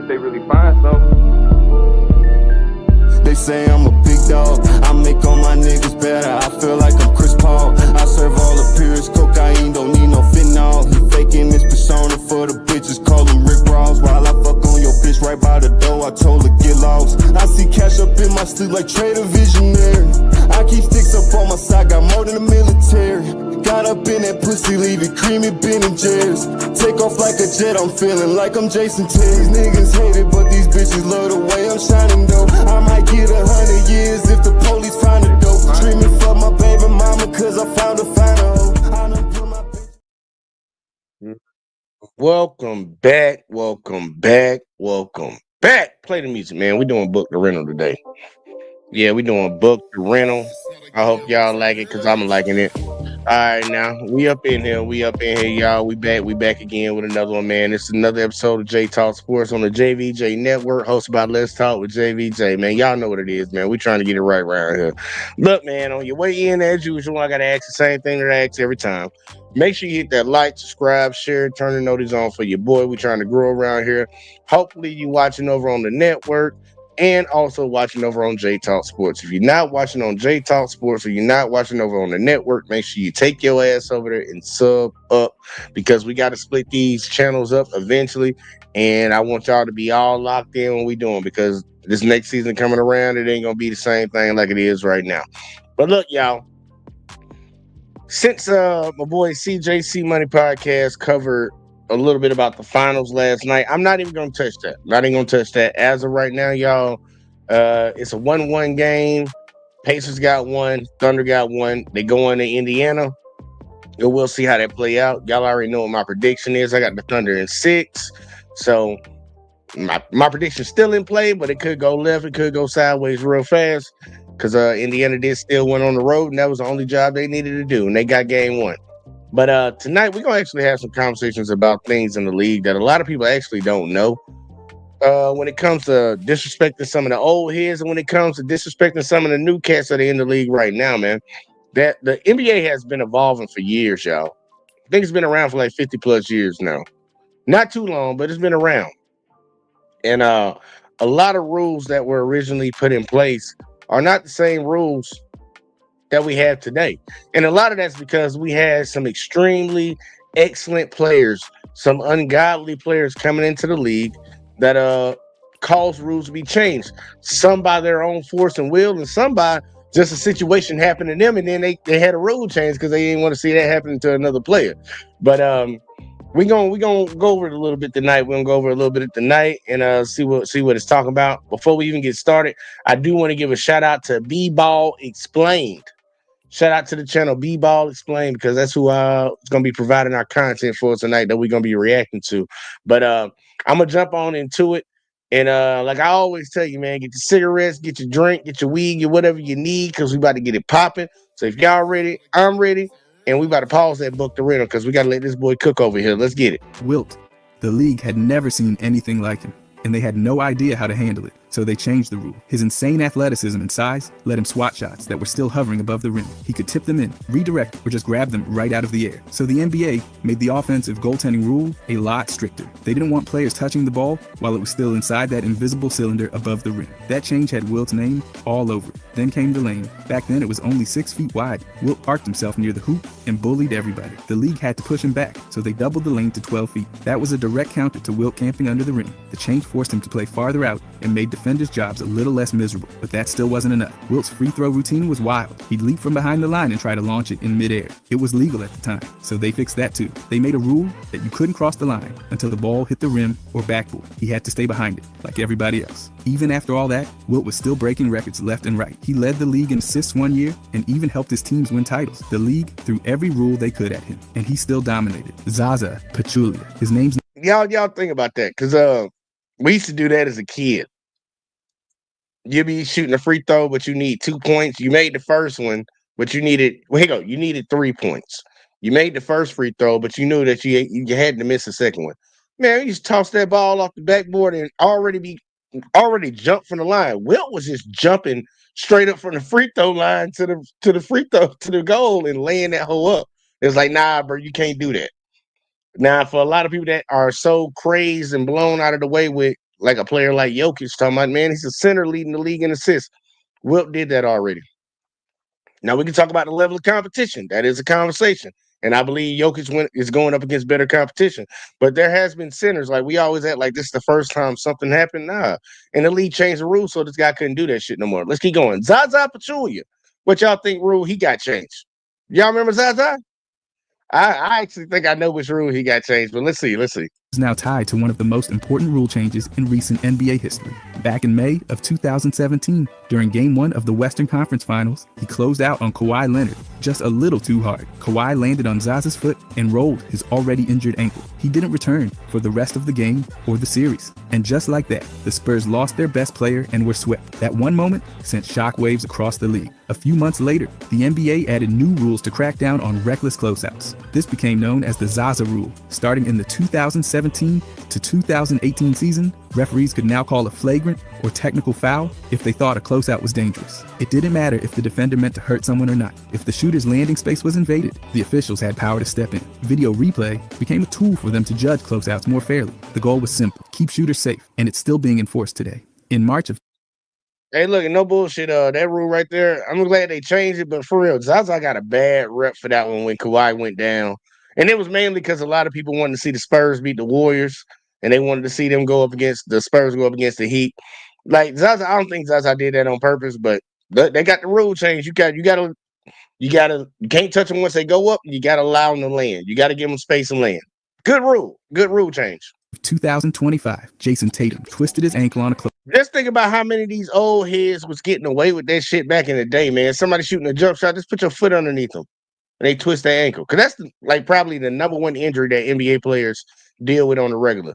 if they really find something. They say I'm a big dog, I make all my niggas better. I feel like I'm Chris Paul. I serve all the purest cocaine, don't need no fentanyl. He faking this persona for the bitches, call him Rick Ross. While I fuck on your bitch right by the door, I told her get lost. I see cash up in my sleep like Trader Visionary. I keep sticks up on my side, got more than the military. Got up in that pussy, leave it creamy, Ben and Jerry's. Take off like a jet, I'm feeling like I'm Jason Terry. These niggas hate it, but these bitches love the way I'm shining though. I might get 100 years if the police find a dope. Dreaming for my baby mama, cause I found a finer hoe. I done put my bitch. Welcome back. Play the music, man. We doing book the rental today. Yeah, we doing book the rental. I hope y'all like it, cause I'm liking it. All right, now we up in here, y'all. We back again with another one, man. It's another episode of J Talk Sports on the JVJ Network, hosted by Let's Talk with JVJ, man. Y'all know what it is, man. We trying to get it right around here. Look, man, on your way in, as usual, I gotta ask the same thing that I ask every time. Make sure you hit that like, subscribe, share, turn the notice on for your boy. We trying to grow around here. Hopefully, you watching over on the network. And also watching over on J Talk Sports. If you're not watching on J Talk Sports or you're not watching over on the network, make sure you take your ass over there and sub up, because we got to split these channels up eventually. And I want y'all to be all locked in when we doing, because this next season coming around, it ain't going to be the same thing like it is right now. But look, y'all, since my boy CJC Money Podcast covered a little bit about the finals last night, I'm not even going to touch that. As of right now, y'all, it's a 1-1 game. Pacers got one. Thunder got one. They go into Indiana. And we'll see how that play out. Y'all already know what my prediction is. I got the Thunder in 6. So my prediction's still in play, but it could go left, it could go sideways real fast. Because Indiana did still went on the road, and that was the only job they needed to do, and they got game one. But tonight we're gonna actually have some conversations about things in the league that a lot of people actually don't know. When it comes to disrespecting some of the old heads, and when it comes to disrespecting some of the new cats that are in the league right now, man, that the NBA has been evolving for years, y'all. I think it's been around for like 50 plus years now. Not too long, but it's been around. And a lot of rules that were originally put in place are not the same rules that we have today. And a lot of that's because we had some extremely excellent players, some ungodly players coming into the league that caused rules to be changed. Some by their own force and will, and some by just a situation happened to them, and then they had a rule change because they didn't want to see that happen to another player. But we're gonna go over it a little bit tonight. We're gonna go over a little bit tonight and see what it's talking about. Before we even get started, I do want to give a shout out to B-Ball Explained. Shout out to the channel B-Ball Explained, because that's who is gonna be providing our content for us tonight that we're gonna be reacting to. But I'm gonna jump on into it. And like I always tell you, man, get your cigarettes, get your drink, get your weed, get whatever you need, because we about to get it popping. So if y'all ready, I'm ready. And we about to pause that book to rental because we got to let this boy cook over here. Let's get it. Wilt. The league had never seen anything like him, and they had no idea how to handle it, so they changed the rule. His insane athleticism and size let him swat shots that were still hovering above the rim. He could tip them in, redirect, or just grab them right out of the air. So the NBA made the offensive goaltending rule a lot stricter. They didn't want players touching the ball while it was still inside that invisible cylinder above the rim. That change had Wilt's name all over it. Then came the lane. Back then it was only 6 feet wide. Wilt parked himself near the hoop and bullied everybody. The league had to push him back, so they doubled the lane to 12 feet. That was a direct counter to Wilt camping under the rim. The change forced him to play farther out and made defenders' jobs a little less miserable, but that still wasn't enough. Wilt's free throw routine was wild. He'd leap from behind the line and try to launch it in midair. It was legal at the time, so they fixed that too. They made a rule that you couldn't cross the line until the ball hit the rim or backboard. He had to stay behind it, like everybody else. Even after all that, Wilt was still breaking records left and right. He led the league in assists one year and even helped his teams win titles. The league threw every rule they could at him, and he still dominated. Zaza Pachulia. His name's... Y'all think about that, because we used to do that as a kid. You'd be shooting a free throw, but you need 2 points. You made the first one, but you needed 3 points. You made the first free throw, but you knew that you had to miss the second one. Man, you just toss that ball off the backboard and already jump from the line. Wilt was just jumping straight up from the free throw line to the goal and laying that hole up. It's like, nah, bro, you can't do that. Now, for a lot of people that are so crazed and blown out of the way with like a player like Jokic, talking about, man, he's a center leading the league in assists. Wilt did that already. Now we can talk about the level of competition. That is a conversation. And I believe Jokic is going up against better competition. But there has been centers, like we always act like this is the first time something happened. Nah. And the league changed the rules, so this guy couldn't do that shit no more. Let's keep going. Zaza Pachulia. What y'all think rule he got changed? Y'all remember Zaza? I actually think I know which rule he got changed, but let's see. Is now tied to one of the most important rule changes in recent NBA history. Back in May of 2017, during Game 1 of the Western Conference Finals, he closed out on Kawhi Leonard just a little too hard. Kawhi landed on Zaza's foot and rolled his already injured ankle. He didn't return for the rest of the game or the series. And just like that, the Spurs lost their best player and were swept. That one moment sent shockwaves across the league. A few months later, the NBA added new rules to crack down on reckless closeouts. This became known as the Zaza rule. Starting in the 2017 to 2018 season, referees could now call a flagrant or technical foul if they thought a closeout was dangerous. It didn't matter if the defender meant to hurt someone or not. If the shooter's landing space was invaded, the officials had power to step in. Video replay became a tool for them to judge closeouts more fairly. The goal was simple: keep shooters safe, and it's still being enforced today. In March of... Hey, look, no bullshit. That rule right there, I'm glad they changed it, but for real, Zaza got a bad rep for that one when Kawhi went down. And it was mainly because a lot of people wanted to see the Spurs beat the Warriors, and they wanted to see them go up against the Spurs, go up against the Heat. Like Zaza, I don't think Zaza did that on purpose, but they got the rule changed. You can't touch them once they go up. You got to allow them to land. You got to give them space and land. Good rule change. 2025, Jason Tatum twisted his ankle on a close. Just think about how many of these old heads was getting away with that shit back in the day, man. Somebody shooting a jump shot, just put your foot underneath them, and they twist their ankle. Because that's probably the number one injury that NBA players deal with on the regular.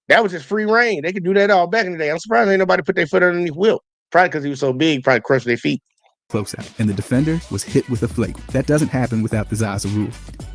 That was just free reign. They could do that all back in the day. I'm surprised ain't nobody put their foot underneath Wilt. Probably because he was so big, probably crushed their feet. Close out, and the defender was hit with a flake. That doesn't happen without the Zaza rule.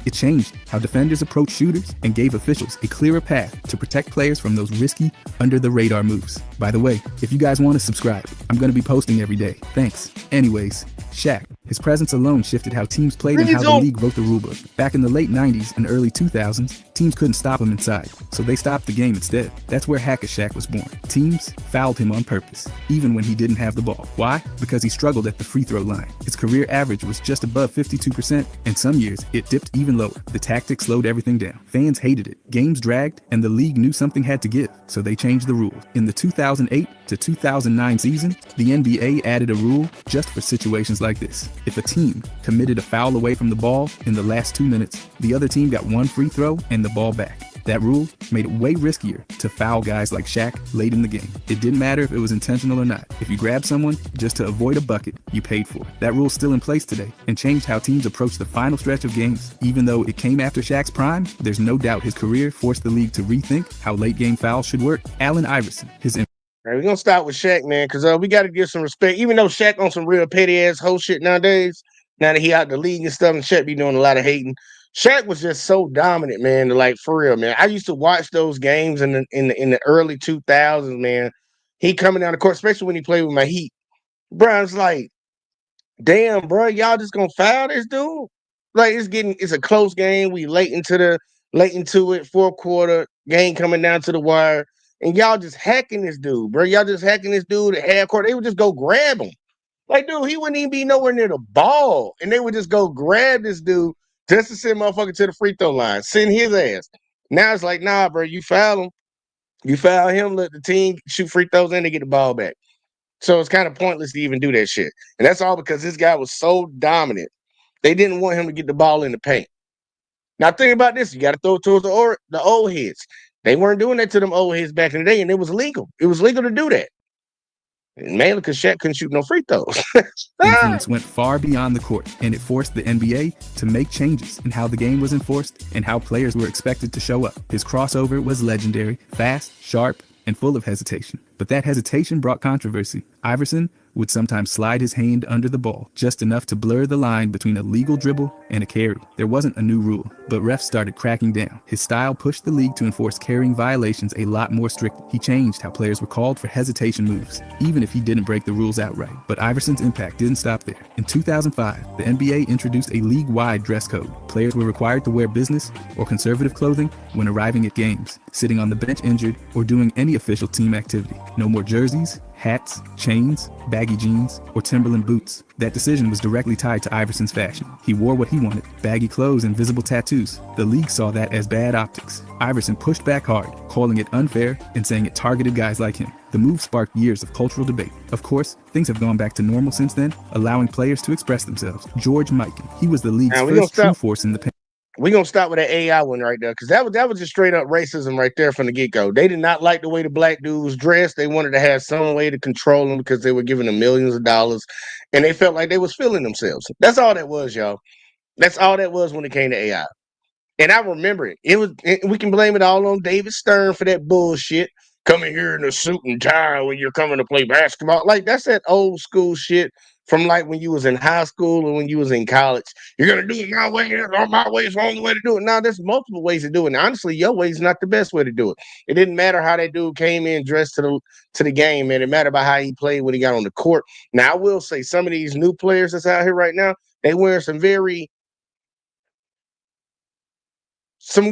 It changed how defenders approach shooters and gave officials a clearer path to protect players from those risky, under-the-radar moves. By the way, if you guys want to subscribe, I'm going to be posting every day. Thanks. Anyways, Shaq. His presence alone shifted how teams played and how the league wrote the rulebook. Back in the late 90s and early 2000s, teams couldn't stop him inside, so they stopped the game instead. That's where Hack-a-Shaq was born. Teams fouled him on purpose, even when he didn't have the ball. Why? Because he struggled at the free throw line. His career average was just above 52%, and some years it dipped even lower. The tactics slowed everything down. Fans hated it. Games dragged, and the league knew something had to give, so they changed the rule. In the 2008 to 2009 season, the NBA added a rule just for situations like this. If a team committed a foul away from the ball in the last 2 minutes, the other team got one free throw and the ball back. That rule made it way riskier to foul guys like Shaq late in the game. It didn't matter if it was intentional or not. If you grabbed someone just to avoid a bucket, you paid for it. That rule's still in place today and changed how teams approach the final stretch of games. Even though it came after Shaq's prime, there's no doubt his career forced the league to rethink how late game fouls should work. Allen Iverson, his All right, we're going to start with Shaq, man, because we got to give some respect. Even though Shaq on some real petty-ass hoe shit nowadays, now that he out the league and stuff, and Shaq be doing a lot of hating, Shaq was just so dominant, man. Like, for real, man. I used to watch those games in the early 2000s, man. He coming down the court, especially when he played with my Heat. Bro, it's like, damn, bro, y'all just going to foul this dude? Like, it's a close game. We late into it, fourth quarter, game coming down to the wire. And y'all just hacking this dude, bro. Y'all just hacking this dude at half court. They would just go grab him. Like, dude, he wouldn't even be nowhere near the ball. And they would just go grab this dude just to send motherfucker to the free throw line. Send his ass. Now it's like, nah, bro, you foul him. You foul him, let the team shoot free throws and they get the ball back. So it's kind of pointless to even do that shit. And that's all because this guy was so dominant. They didn't want him to get the ball in the paint. Now think about this. You got to throw it towards the old heads. They weren't doing that to them old heads back in the day, and it was legal. It was legal to do that. And mainly because Shaq couldn't shoot no free throws. influence went far beyond the court, and it forced the NBA to make changes in how the game was enforced and how players were expected to show up. His crossover was legendary, fast, sharp, and full of hesitation. But that hesitation brought controversy. Iverson would sometimes slide his hand under the ball, just enough to blur the line between a legal dribble and a carry. There wasn't a new rule, but refs started cracking down. His style pushed the league to enforce carrying violations a lot more strictly. He changed how players were called for hesitation moves, even if he didn't break the rules outright. But Iverson's impact didn't stop there. In 2005, the NBA introduced a league-wide dress code. Players were required to wear business or conservative clothing when arriving at games, sitting on the bench injured, or doing any official team activity. No more jerseys, hats, chains, baggy jeans, or Timberland boots. That decision was directly tied to Iverson's fashion. He wore what he wanted, baggy clothes and visible tattoos. The league saw that as bad optics. Iverson pushed back hard, calling it unfair and saying it targeted guys like him. The move sparked years of cultural debate. Of course, things have gone back to normal since then, allowing players to express themselves. George Mikan, he was the league's first true force in the paint. We're going to start with that AI one right there, because that was just straight up racism right there from the get-go. They did not like the way the black dude was dressed. They wanted to have some way to control him because they were giving him millions of dollars, and they felt like they was feeling themselves. That's all that was, y'all. That's all that was when it came to AI. And I remember it. We can blame it all on David Stern for that bullshit. Coming here in a suit and tie when you're coming to play basketball. Like, that's that old school shit from like when you was in high school or when you was in college. You're going to do it my way, or my way is the only way to do it. Now, there's multiple ways to do it. And honestly, your way is not the best way to do it. It didn't matter how that dude came in dressed to the game, man. It mattered about how he played when he got on the court. Now, I will say some of these new players that's out here right now, they wear some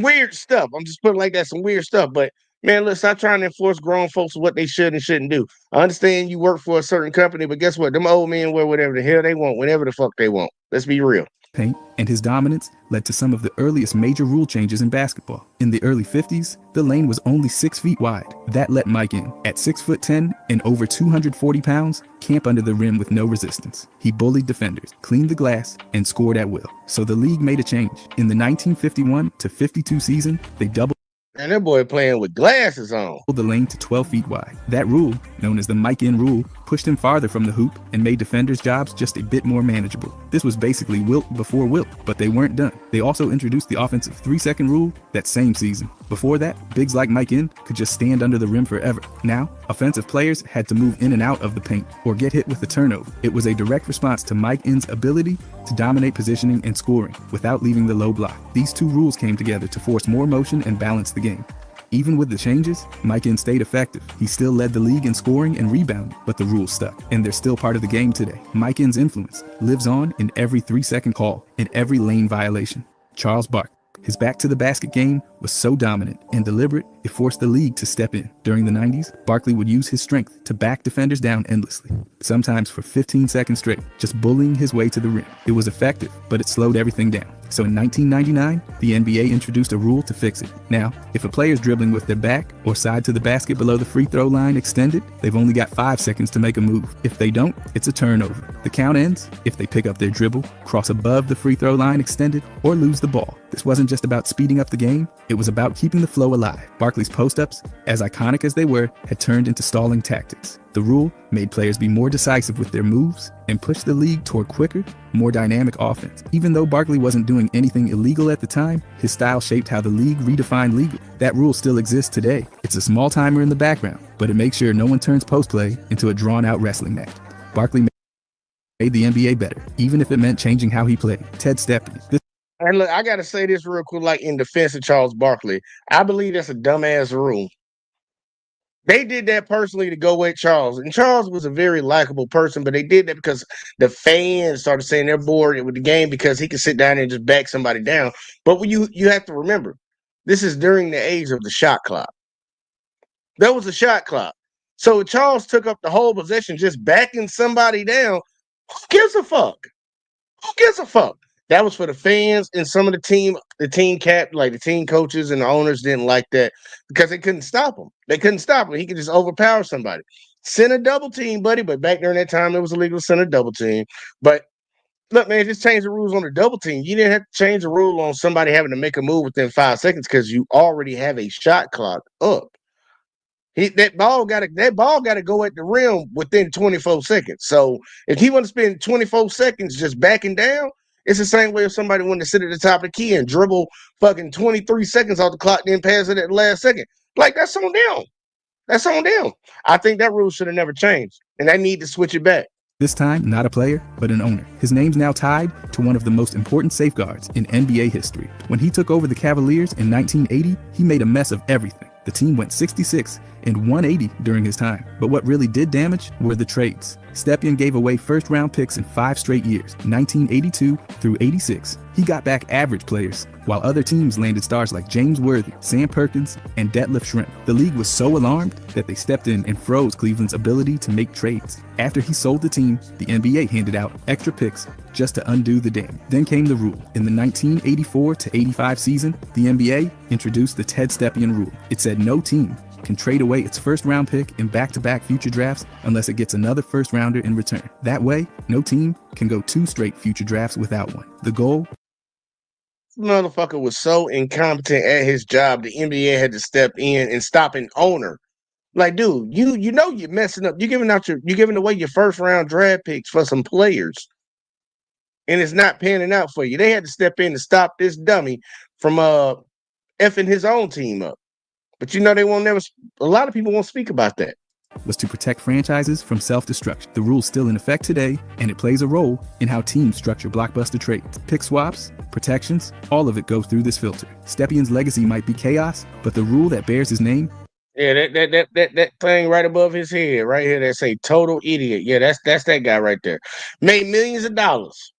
weird stuff. I'm just putting like that, some weird stuff. But man, let's stop trying to enforce grown folks what they should and shouldn't do. I understand you work for a certain company, but guess what? Them old men wear whatever the hell they want, whenever the fuck they want. Let's be real. Paint and his dominance led to some of the earliest major rule changes in basketball. In the early 50s, the lane was only 6 feet wide. That let Mike in. At 6'10" and over 240 pounds, camp under the rim with no resistance. He bullied defenders, cleaned the glass, and scored at will. So the league made a change. In the 1951 to 52 season, they doubled And that boy playing with glasses on. the lane to 12 feet wide. That rule, known as the Mike in rule, pushed him farther from the hoop and made defenders' jobs just a bit more manageable. This was basically Wilt before Wilt, but they weren't done. They also introduced the offensive 3-second rule that same season. Before that, bigs like Mike N could just stand under the rim forever. Now, offensive players had to move in and out of the paint or get hit with a turnover. It was a direct response to Mike N's ability to dominate positioning and scoring without leaving the low block. These two rules came together to force more motion and balance the game. Even with the changes, Mike N stayed effective. He still led the league in scoring and rebounding, but the rules stuck, and they're still part of the game today. Mike N's influence lives on in every 3-second call, in every lane violation. Charles Barkley. His back-to-the-basket game was so dominant and deliberate, it forced the league to step in. During the 90s, Barkley would use his strength to back defenders down endlessly, sometimes for 15 seconds straight, just bullying his way to the rim. It was effective, but it slowed everything down. So in 1999, the NBA introduced a rule to fix it. Now, if a player's dribbling with their back or side to the basket below the free throw line extended, they've only got 5 seconds to make a move. If they don't, it's a turnover. The count ends if they pick up their dribble, cross above the free throw line extended, or lose the ball. This wasn't just about speeding up the game, it was about keeping the flow alive. Barkley's post-ups, as iconic as they were, had turned into stalling tactics. The rule made players be more decisive with their moves and pushed the league toward quicker, more dynamic offense. Even though Barkley wasn't doing anything illegal at the time, his style shaped how the league redefined legal. That rule still exists today. It's a small timer in the background, but it makes sure no one turns post-play into a drawn-out wrestling match. Barkley made the NBA better, even if it meant changing how he played. Ted Stepien. And look, I gotta say this real quick, like in defense of Charles Barkley. I believe that's a dumbass rule. They did that personally to go at Charles. And Charles was a very likable person, but they did that because the fans started saying they're bored with the game because he could sit down and just back somebody down. But when you have to remember, this is during the age of the shot clock. There was a shot clock. So Charles took up the whole possession just backing somebody down. Who gives a fuck? Who gives a fuck? That was for the fans and some of the team like the team coaches and the owners didn't like that because they couldn't stop him. They couldn't stop him. He could just overpower somebody. Send a double team, buddy. But back during that time, it was illegal to send a double team. But look, man, just change the rules on the double team. You didn't have to change the rule on somebody having to make a move within 5 seconds because you already have a shot clock up. That ball got to go at the rim within 24 seconds. So if he want to spend 24 seconds just backing down, it's the same way if somebody wanted to sit at the top of the key and dribble fucking 23 seconds off the clock, then pass it at the last second. Like, that's on them. That's on them. I think that rule should have never changed, and they need to switch it back. This time, not a player, but an owner. His name's now tied to one of the most important safeguards in NBA history. When he took over the Cavaliers in 1980, he made a mess of everything. The team went 66 and 180 during his time. But what really did damage were the trades. Stepien gave away first-round picks in 5 straight years, 1982 through 86. He got back average players, while other teams landed stars like James Worthy, Sam Perkins, and Detlef Schrempf. The league was so alarmed that they stepped in and froze Cleveland's ability to make trades. After he sold the team, the NBA handed out extra picks just to undo the damage. Then came the rule. In the 1984 to 85 season, the NBA introduced the Ted Stepien rule. It said no team can trade away its first-round pick in back-to-back future drafts unless it gets another first-rounder in return. That way, no team can go 2 straight future drafts without one. The goal? This motherfucker was so incompetent at his job, the NBA had to step in and stop an owner. Like, dude, you know you're messing up. You're giving away your first-round draft picks for some players, and it's not panning out for you. They had to step in to stop this dummy from effing his own team up. But they won't never. A lot of people won't speak about that. Was to protect franchises from self-destruction. The rule's still in effect today, and it plays a role in how teams structure blockbuster trades. Pick swaps, protections, all of it goes through this filter. Stepien's legacy might be chaos, but the rule that bears his name. Yeah, that thing right above his head, right here, that say total idiot. Yeah, that's that guy right there. Made millions of dollars.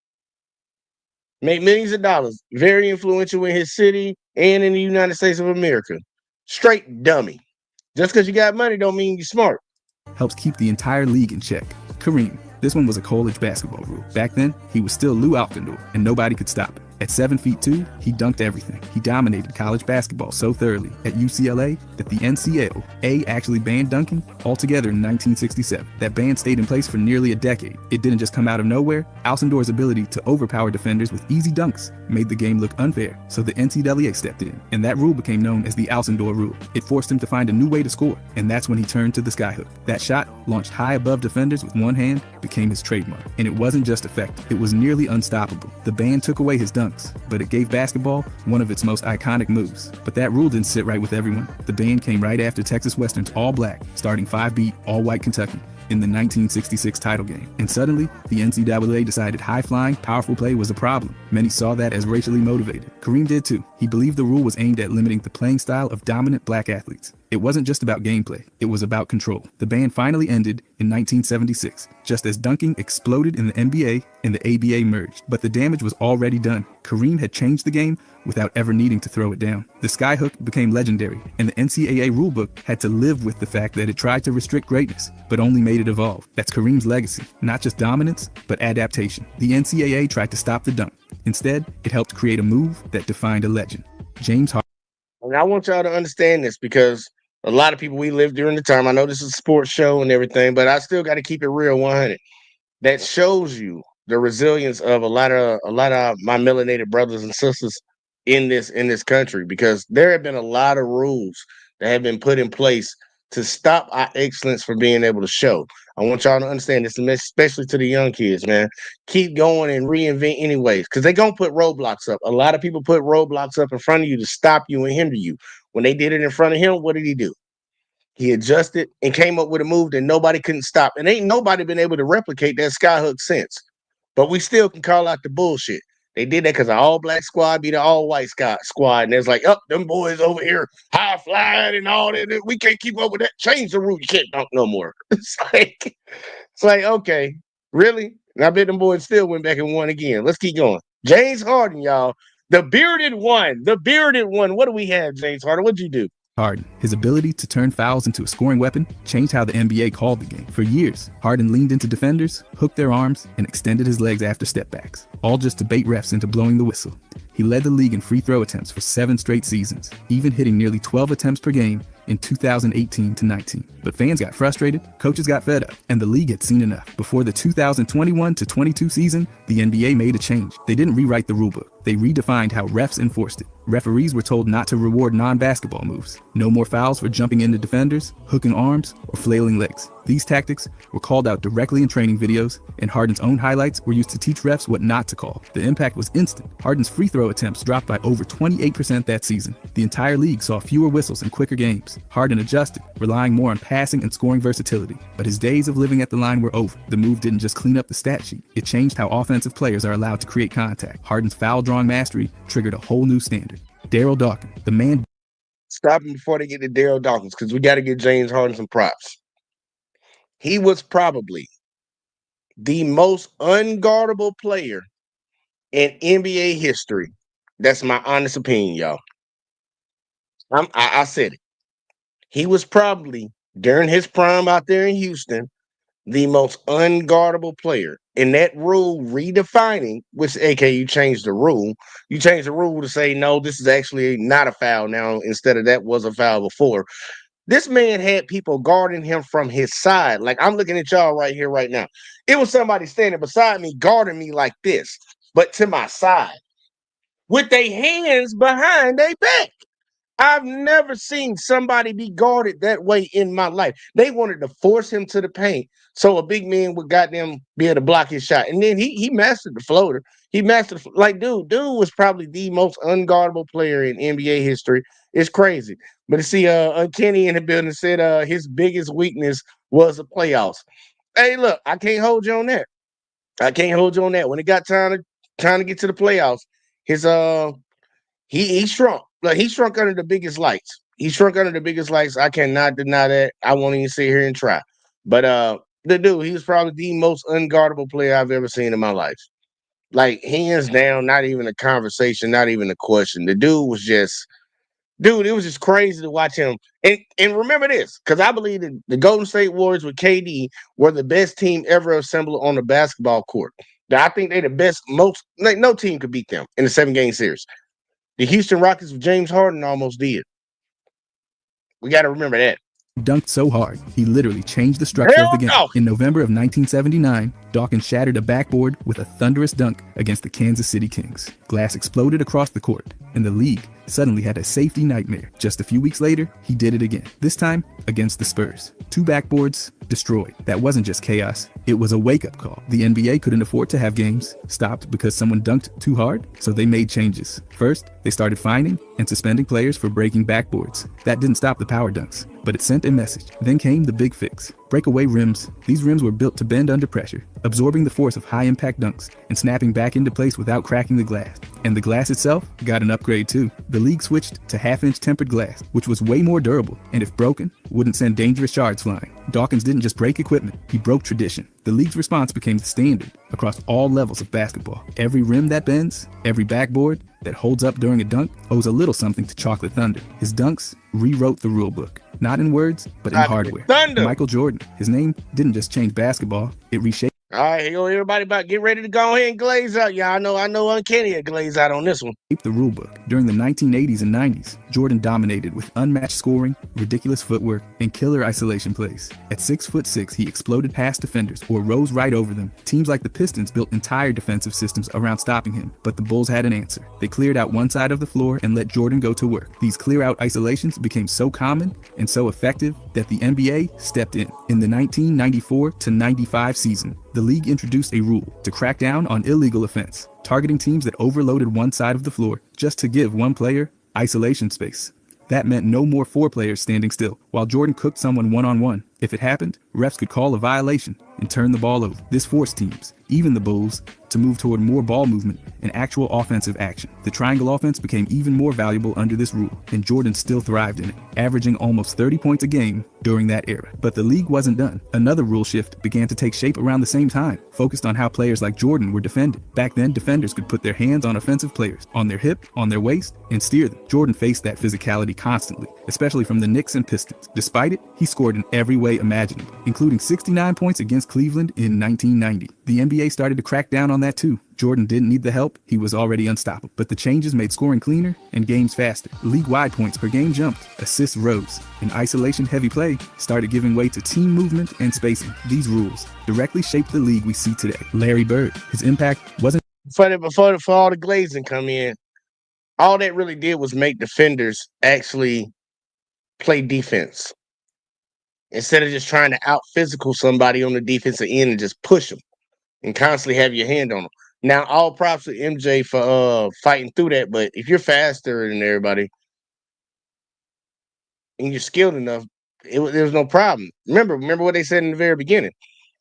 Very influential in his city and in the United States of America. Straight dummy. Just because you got money don't mean you're smart. Helps keep the entire league in check. Kareem. This one was a college basketball rule. Back then, he was still Lou Alcindor, and nobody could stop it. At 7'2", he dunked everything. He dominated college basketball so thoroughly at UCLA that the NCAA actually banned dunking altogether in 1967. That ban stayed in place for nearly a decade. It didn't just come out of nowhere. Alcindor's ability to overpower defenders with easy dunks made the game look unfair, so the NCAA stepped in, and that rule became known as the Alcindor rule. It forced him to find a new way to score, and that's when he turned to the skyhook. That shot, launched high above defenders with one hand, became his trademark. And it wasn't just effective, it was nearly unstoppable. The ban took away his dunks, but it gave basketball one of its most iconic moves. But that rule didn't sit right with everyone. The ban came right after Texas Western's all-black, starting 5-beat, all-white Kentucky in the 1966 title game. And suddenly, the NCAA decided high-flying, powerful play was a problem. Many saw that as racially motivated. Kareem did too. He believed the rule was aimed at limiting the playing style of dominant black athletes. It wasn't just about gameplay, it was about control. The ban finally ended in 1976, just as dunking exploded in the NBA and the ABA merged. But the damage was already done. Kareem had changed the game without ever needing to throw it down. The skyhook became legendary, and the NCAA rulebook had to live with the fact that it tried to restrict greatness, but only made it evolve. That's Kareem's legacy, not just dominance, but adaptation. The NCAA tried to stop the dunk. Instead, it helped create a move that defined a legend. James Harden. And I want y'all to understand this because a lot of people, we lived during the time. I know this is a sports show and everything, but I still got to keep it real 100. That shows you the resilience of a lot of my melanated brothers and sisters in this country, because there have been a lot of rules that have been put in place to stop our excellence from being able to show. I want y'all to understand this, especially to the young kids, man. Keep going and reinvent anyways, because they're going to put roadblocks up. A lot of people put roadblocks up in front of you to stop you and hinder you. When they did it in front of him, what did he do? He adjusted and came up with a move that nobody couldn't stop. And ain't nobody been able to replicate that skyhook since. But we still can call out the bullshit. They did that because an all-black squad beat an all-white squad. And it's like, oh, them boys over here high-flying and all that. We can't keep up with that. Change the rule. You can't dunk no more. It's like, okay, really? And I bet them boys still went back and won again. Let's keep going. James Harden, y'all. The bearded one. The bearded one. What do we have, James Harden? What'd you do? Harden. His ability to turn fouls into a scoring weapon changed how the NBA called the game. For years, Harden leaned into defenders, hooked their arms, and extended his legs after stepbacks, all just to bait refs into blowing the whistle. He led the league in free throw attempts for 7 straight seasons, even hitting nearly 12 attempts per game in 2018-19. But fans got frustrated, coaches got fed up, and the league had seen enough. Before the 2021-22 season, the NBA made a change. They didn't rewrite the rulebook. They redefined how refs enforced it. Referees were told not to reward non-basketball moves. No more fouls for jumping into defenders, hooking arms, or flailing legs. These tactics were called out directly in training videos, and Harden's own highlights were used to teach refs what not to call. The impact was instant. Harden's free throw attempts dropped by over 28% that season. The entire league saw fewer whistles and quicker games. Harden adjusted, relying more on passing and scoring versatility. But his days of living at the line were over. The move didn't just clean up the stat sheet. It changed how offensive players are allowed to create contact. Harden's foul drawing mastery triggered a whole new standard. Daryl Dawkins, the man. Stop him before they get to Daryl Dawkins, because we got to give James Harden some props. He was probably the most unguardable player in NBA history. That's my honest opinion, y'all. I said it. He was probably, during his prime out there in Houston, the most unguardable player. And that rule redefining, which, aka, you changed the rule. You changed the rule to say, no, this is actually not a foul now. Instead of that was a foul before. This man had people guarding him from his side. Like, I'm looking at y'all right here, right now. It was somebody standing beside me, guarding me like this, but to my side, with their hands behind their back. I've never seen somebody be guarded that way in my life. They wanted to force him to the paint so a big man would goddamn be able to block his shot. And then he mastered the floater. He mastered, dude was probably the most unguardable player in NBA history. It's crazy. But to see Uncanny in the building said his biggest weakness was the playoffs. Hey, look, I can't hold you on that. When it got time to get to the playoffs, his he shrunk. Like, he shrunk under the biggest lights. I cannot deny that. I won't even sit here and try. But the dude, he was probably the most unguardable player I've ever seen in my life. Like, hands down, not even a conversation, not even a question. The dude was just, it was just crazy to watch him. And remember this, because I believe that the Golden State Warriors with KD were the best team ever assembled on the basketball court. I think they the best. Most like, no team could beat them in the 7-game series. The Houston Rockets with James Harden almost did. We got to remember that. Dunked so hard, he literally changed the structure of the game. No. In November of 1979, Dawkins shattered a backboard with a thunderous dunk against the Kansas City Kings. Glass exploded across the court, and the league suddenly had a safety nightmare. Just a few weeks later, he did it again, this time against the Spurs. 2 backboards destroyed. That wasn't just chaos, it was a wake-up call. The NBA couldn't afford to have games stopped because someone dunked too hard, so they made changes. First, they started fining and suspending players for breaking backboards. That didn't stop the power dunks, but it sent a message. Then came the big fix. Breakaway rims. These rims were built to bend under pressure, absorbing the force of high-impact dunks and snapping back into place without cracking the glass. And the glass itself got an upgrade too. The league switched to half-inch tempered glass, which was way more durable, and if broken, wouldn't send dangerous shards flying. Dawkins didn't just break equipment, he broke tradition. The league's response became the standard across all levels of basketball. Every rim that bends, every backboard that holds up during a dunk owes a little something to Chocolate Thunder. His dunks rewrote the rule book, not in words, but in hardware. Thunder. Michael Jordan, his name didn't just change basketball, it reshaped. All right, here go everybody about get ready to go ahead and glaze out. Yeah, I know Uncanny had glaze out on this one. The rule book. During the 1980s and 90s, Jordan dominated with unmatched scoring, ridiculous footwork, and killer isolation plays. At 6'6", he exploded past defenders or rose right over them. Teams like the Pistons built entire defensive systems around stopping him, but the Bulls had an answer. They cleared out one side of the floor and let Jordan go to work. These clear-out isolations became so common and so effective that the NBA stepped in. In the 1994-95 season, the league introduced a rule to crack down on illegal offense, targeting teams that overloaded one side of the floor just to give one player isolation space. That meant no more 4 players standing still, while Jordan cooked someone one-on-one. If it happened, refs could call a violation and turn the ball over. This forced teams, even the Bulls, to move toward more ball movement and actual offensive action. The triangle offense became even more valuable under this rule, and Jordan still thrived in it, averaging almost 30 points a game during that era. But the league wasn't done. Another rule shift began to take shape around the same time, focused on how players like Jordan were defended. Back then, defenders could put their hands on offensive players, on their hip, on their waist, and steer them. Jordan faced that physicality constantly, especially from the Knicks and Pistons. Despite it, he scored in every way imaginable, including 69 points against Cleveland in 1990. The NBA started to crack down on that too. Jordan didn't need the help, he was already unstoppable. But the changes made scoring cleaner and games faster. League-wide points per game jumped, assists rose, and isolation-heavy play started giving way to team movement and spacing. These rules directly shaped the league we see today. Larry Bird, his impact wasn't Before all the glazing come in, all that really did was make defenders actually play defense. Instead of just trying to out-physical somebody on the defensive end and just push them and constantly have your hand on them. Now, all props to MJ for fighting through that, but if you're faster than everybody and you're skilled enough, there was no problem. Remember what they said in the very beginning.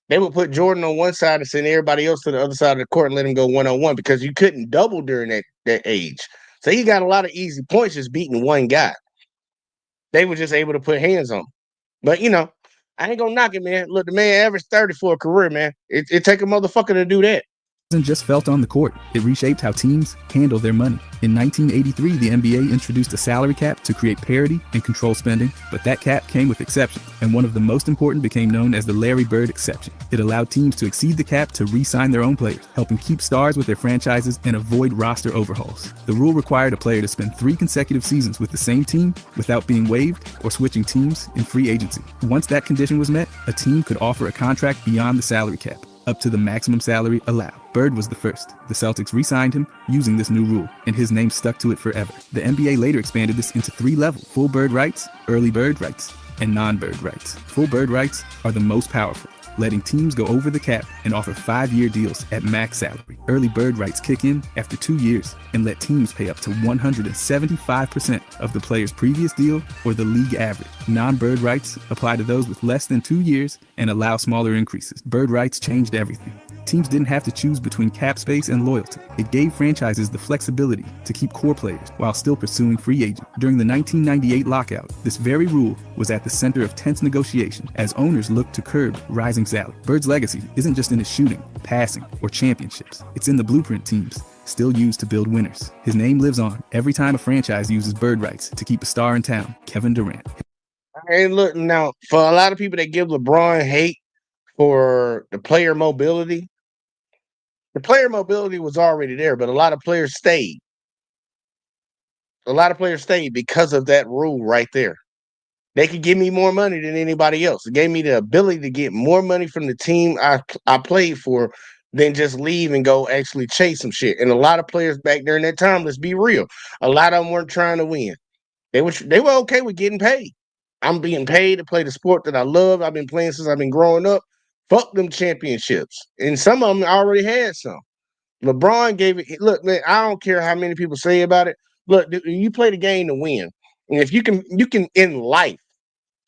They would put Jordan on one side and send everybody else to the other side of the court and let him go one-on-one because you couldn't double during that age. So he got a lot of easy points just beating one guy. They were just able to put hands on him. But, I ain't gonna knock it, man. Look, the man averaged 30 for a career, man. It take a motherfucker to do that. Just felt on the court. It reshaped how teams handle their money. In 1983, the NBA introduced a salary cap to create parity and control spending, but that cap came with exceptions, and one of the most important became known as the Larry Bird exception. It allowed teams to exceed the cap to re-sign their own players, helping keep stars with their franchises and avoid roster overhauls. The rule required a player to spend 3 consecutive seasons with the same team without being waived or switching teams in free agency. Once that condition was met, a team could offer a contract beyond the salary cap, up to the maximum salary allowed. Bird was the first. The Celtics re-signed him using this new rule, and his name stuck to it forever. The NBA later expanded this into 3 levels: full bird rights, early bird rights, and non-bird rights. Full bird rights are the most powerful, letting teams go over the cap and offer 5-year deals at max salary. Early bird rights kick in after 2 years and let teams pay up to 175% of the player's previous deal or the league average. Non-bird rights apply to those with less than 2 years and allow smaller increases. Bird rights changed everything. Teams didn't have to choose between cap space and loyalty. It gave franchises the flexibility to keep core players while still pursuing free agents. During the 1998 lockout, this very rule was at the center of tense negotiation as owners looked to curb rising salary. Bird's legacy isn't just in his shooting, passing, or championships. It's in the blueprint teams still used to build winners. His name lives on every time a franchise uses bird rights to keep a star in town. Kevin Durant. Hey, look, now, for a lot of people that give LeBron hate for the player mobility, The player mobility was already there, but a lot of players stayed. A lot of players stayed because of that rule right there. They could give me more money than anybody else. It gave me the ability to get more money from the team I played for than just leave and go actually chase some shit. And a lot of players back during that time, let's be real, a lot of them weren't trying to win. They were okay with getting paid. I'm being paid to play the sport that I love. I've been playing since I've been growing up. Fuck them championships. And some of them already had some. LeBron gave it. Look, man, I don't care how many people say about it. Look, you play the game to win. And if you can in life,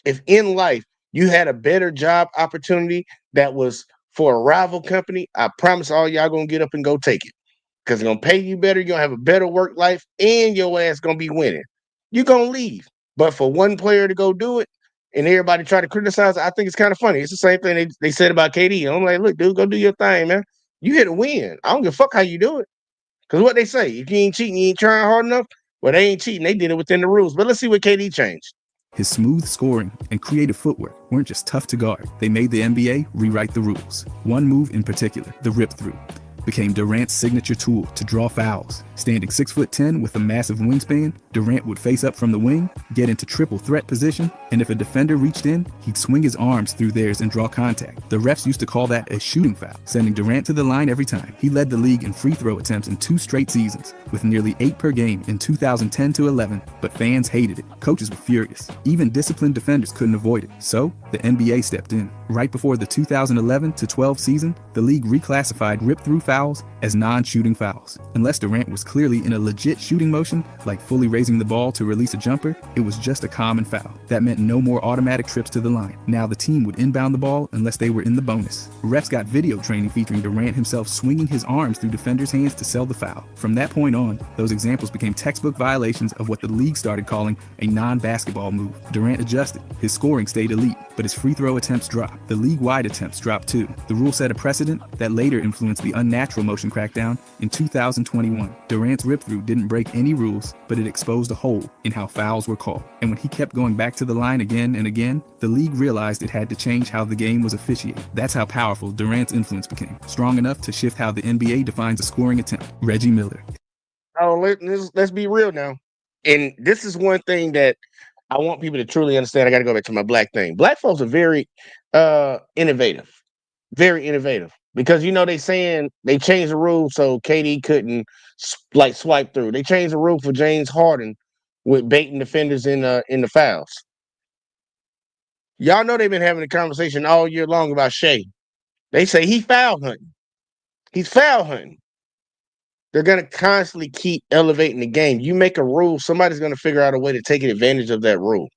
if in life you had a better job opportunity that was for a rival company, I promise all y'all gonna get up and go take it. Because it's gonna pay you better, you're gonna have a better work life, and your ass gonna be winning. You're gonna leave. But for one player to go do it and everybody try to criticize it, I think it's kind of funny. It's the same thing they said about KD. I'm like, look, dude, go do your thing, man. You here to win. I don't give a fuck how you do it. Because what they say, if you ain't cheating, you ain't trying hard enough. Well, they ain't cheating. They did it within the rules. But let's see what KD changed. His smooth scoring and creative footwork weren't just tough to guard. They made the NBA rewrite the rules. One move in particular, the rip-through, became Durant's signature tool to draw fouls. Standing 6'10" with a massive wingspan, Durant would face up from the wing, get into triple threat position, and if a defender reached in, he'd swing his arms through theirs and draw contact. The refs used to call that a shooting foul, sending Durant to the line every time. He led the league in free throw attempts in 2 straight seasons, with nearly 8 per game in 2010-11, but fans hated it. Coaches were furious. Even disciplined defenders couldn't avoid it. So, the NBA stepped in. Right before the 2011-12 season, the league reclassified rip-through fouls as non-shooting fouls. Unless Durant was clearly in a legit shooting motion, like fully raising the ball to release a jumper, it was just a common foul. That meant no more automatic trips to the line. Now the team would inbound the ball unless they were in the bonus. Refs got video training featuring Durant himself swinging his arms through defenders' hands to sell the foul. From that point on, those examples became textbook violations of what the league started calling a non-basketball move. Durant adjusted. His scoring stayed elite, but his free throw attempts dropped. The league-wide attempts dropped too. The rule set a precedent that later influenced the unnatural motion crackdown in 2021. Durant's rip-through didn't break any rules, but it exposed a hole in how fouls were called. And when he kept going back to the line again and again, the league realized it had to change how the game was officiated. That's how powerful Durant's influence became, strong enough to shift how the NBA defines a scoring attempt. Reggie Miller. Oh, let's be real now. And this is one thing that I want people to truly understand. I got to go back to my black thing. Black folks are very innovative, very innovative. Because they saying they changed the rule so KD couldn't swipe through. They changed the rule for James Harden with baiting defenders in the fouls. Y'all know they've been having a conversation all year long about Shea. They say he foul hunting. He's foul hunting. They're gonna constantly keep elevating the game. You make a rule, somebody's gonna figure out a way to take advantage of that rule.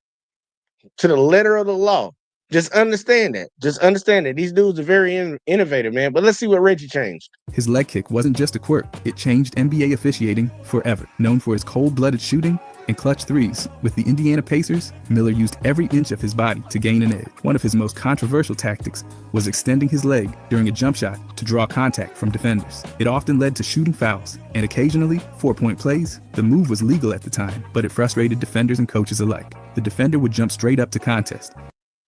To the letter of the law. Just understand that. Just understand that. These dudes are very innovative, man. But let's see what Reggie changed. His leg kick wasn't just a quirk. It changed NBA officiating forever. Known for his cold-blooded shooting and clutch threes, with the Indiana Pacers, Miller used every inch of his body to gain an edge. One of his most controversial tactics was extending his leg during a jump shot to draw contact from defenders. It often led to shooting fouls, and occasionally 4-point plays. The move was legal at the time, but it frustrated defenders and coaches alike. The defender would jump straight up to contest.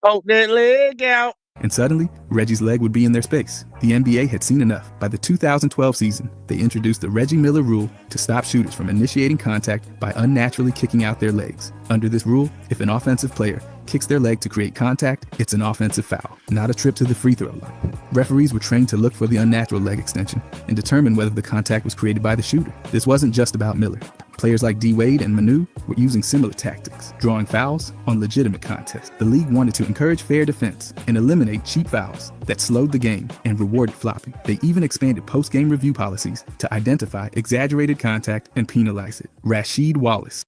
Poke that leg out. And suddenly, Reggie's leg would be in their space. The NBA had seen enough. By the 2012 season, they introduced the Reggie Miller rule to stop shooters from initiating contact by unnaturally kicking out their legs. Under this rule, if an offensive player kicks their leg to create contact, it's an offensive foul, not a trip to the free throw line. Referees were trained to look for the unnatural leg extension and determine whether the contact was created by the shooter. This wasn't just about Miller. Players like D. Wade and Manu were using similar tactics, drawing fouls on legitimate contests. The league wanted to encourage fair defense and eliminate cheap fouls that slowed the game and rewarded flopping. They even expanded post-game review policies to identify exaggerated contact and penalize it. Rasheed Wallace.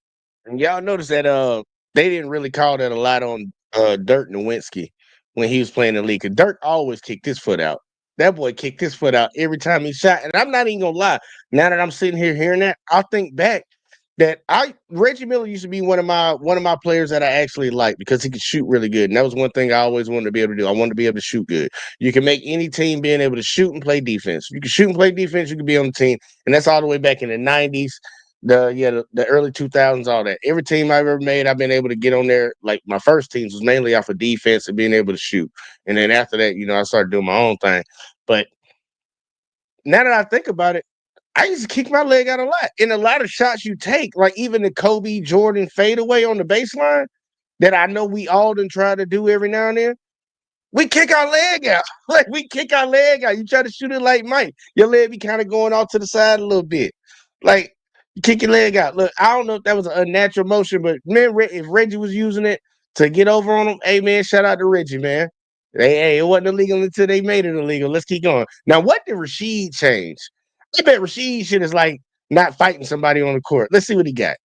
And y'all notice that they didn't really call that a lot on Dirk Nowitzki when he was playing the league. 'Cause Dirk always kicked his foot out. That boy kicked his foot out every time he shot. And I'm not even gonna lie. Now that I'm sitting here hearing that, I'll think back that Reggie Miller used to be one of my players that I actually liked because he could shoot really good. And that was one thing I always wanted to be able to do. I wanted to be able to shoot good. You can make any team being able to shoot and play defense. You can shoot and play defense, you can be on the team. And that's all the way back in the 90s, the early 2000s, all that. Every team I've ever made, I've been able to get on there. Like my first teams was mainly off of defense and being able to shoot. And then after that, I started doing my own thing. But now that I think about it, I used to kick my leg out a lot. In a lot of shots you take, like even the Kobe Jordan fadeaway on the baseline that I know we all done try to do every now and then. We kick our leg out. Like we kick our leg out. You try to shoot it like Mike. Your leg be kind of going off to the side a little bit. Like you kick your leg out. Look, I don't know if that was an unnatural motion, but man, if Reggie was using it to get over on him, hey man, shout out to Reggie, man. Hey, it wasn't illegal until they made it illegal. Let's keep going. Now, what did Rasheed change? I bet Rasheed shit is like not fighting somebody on the court. Let's see what he got.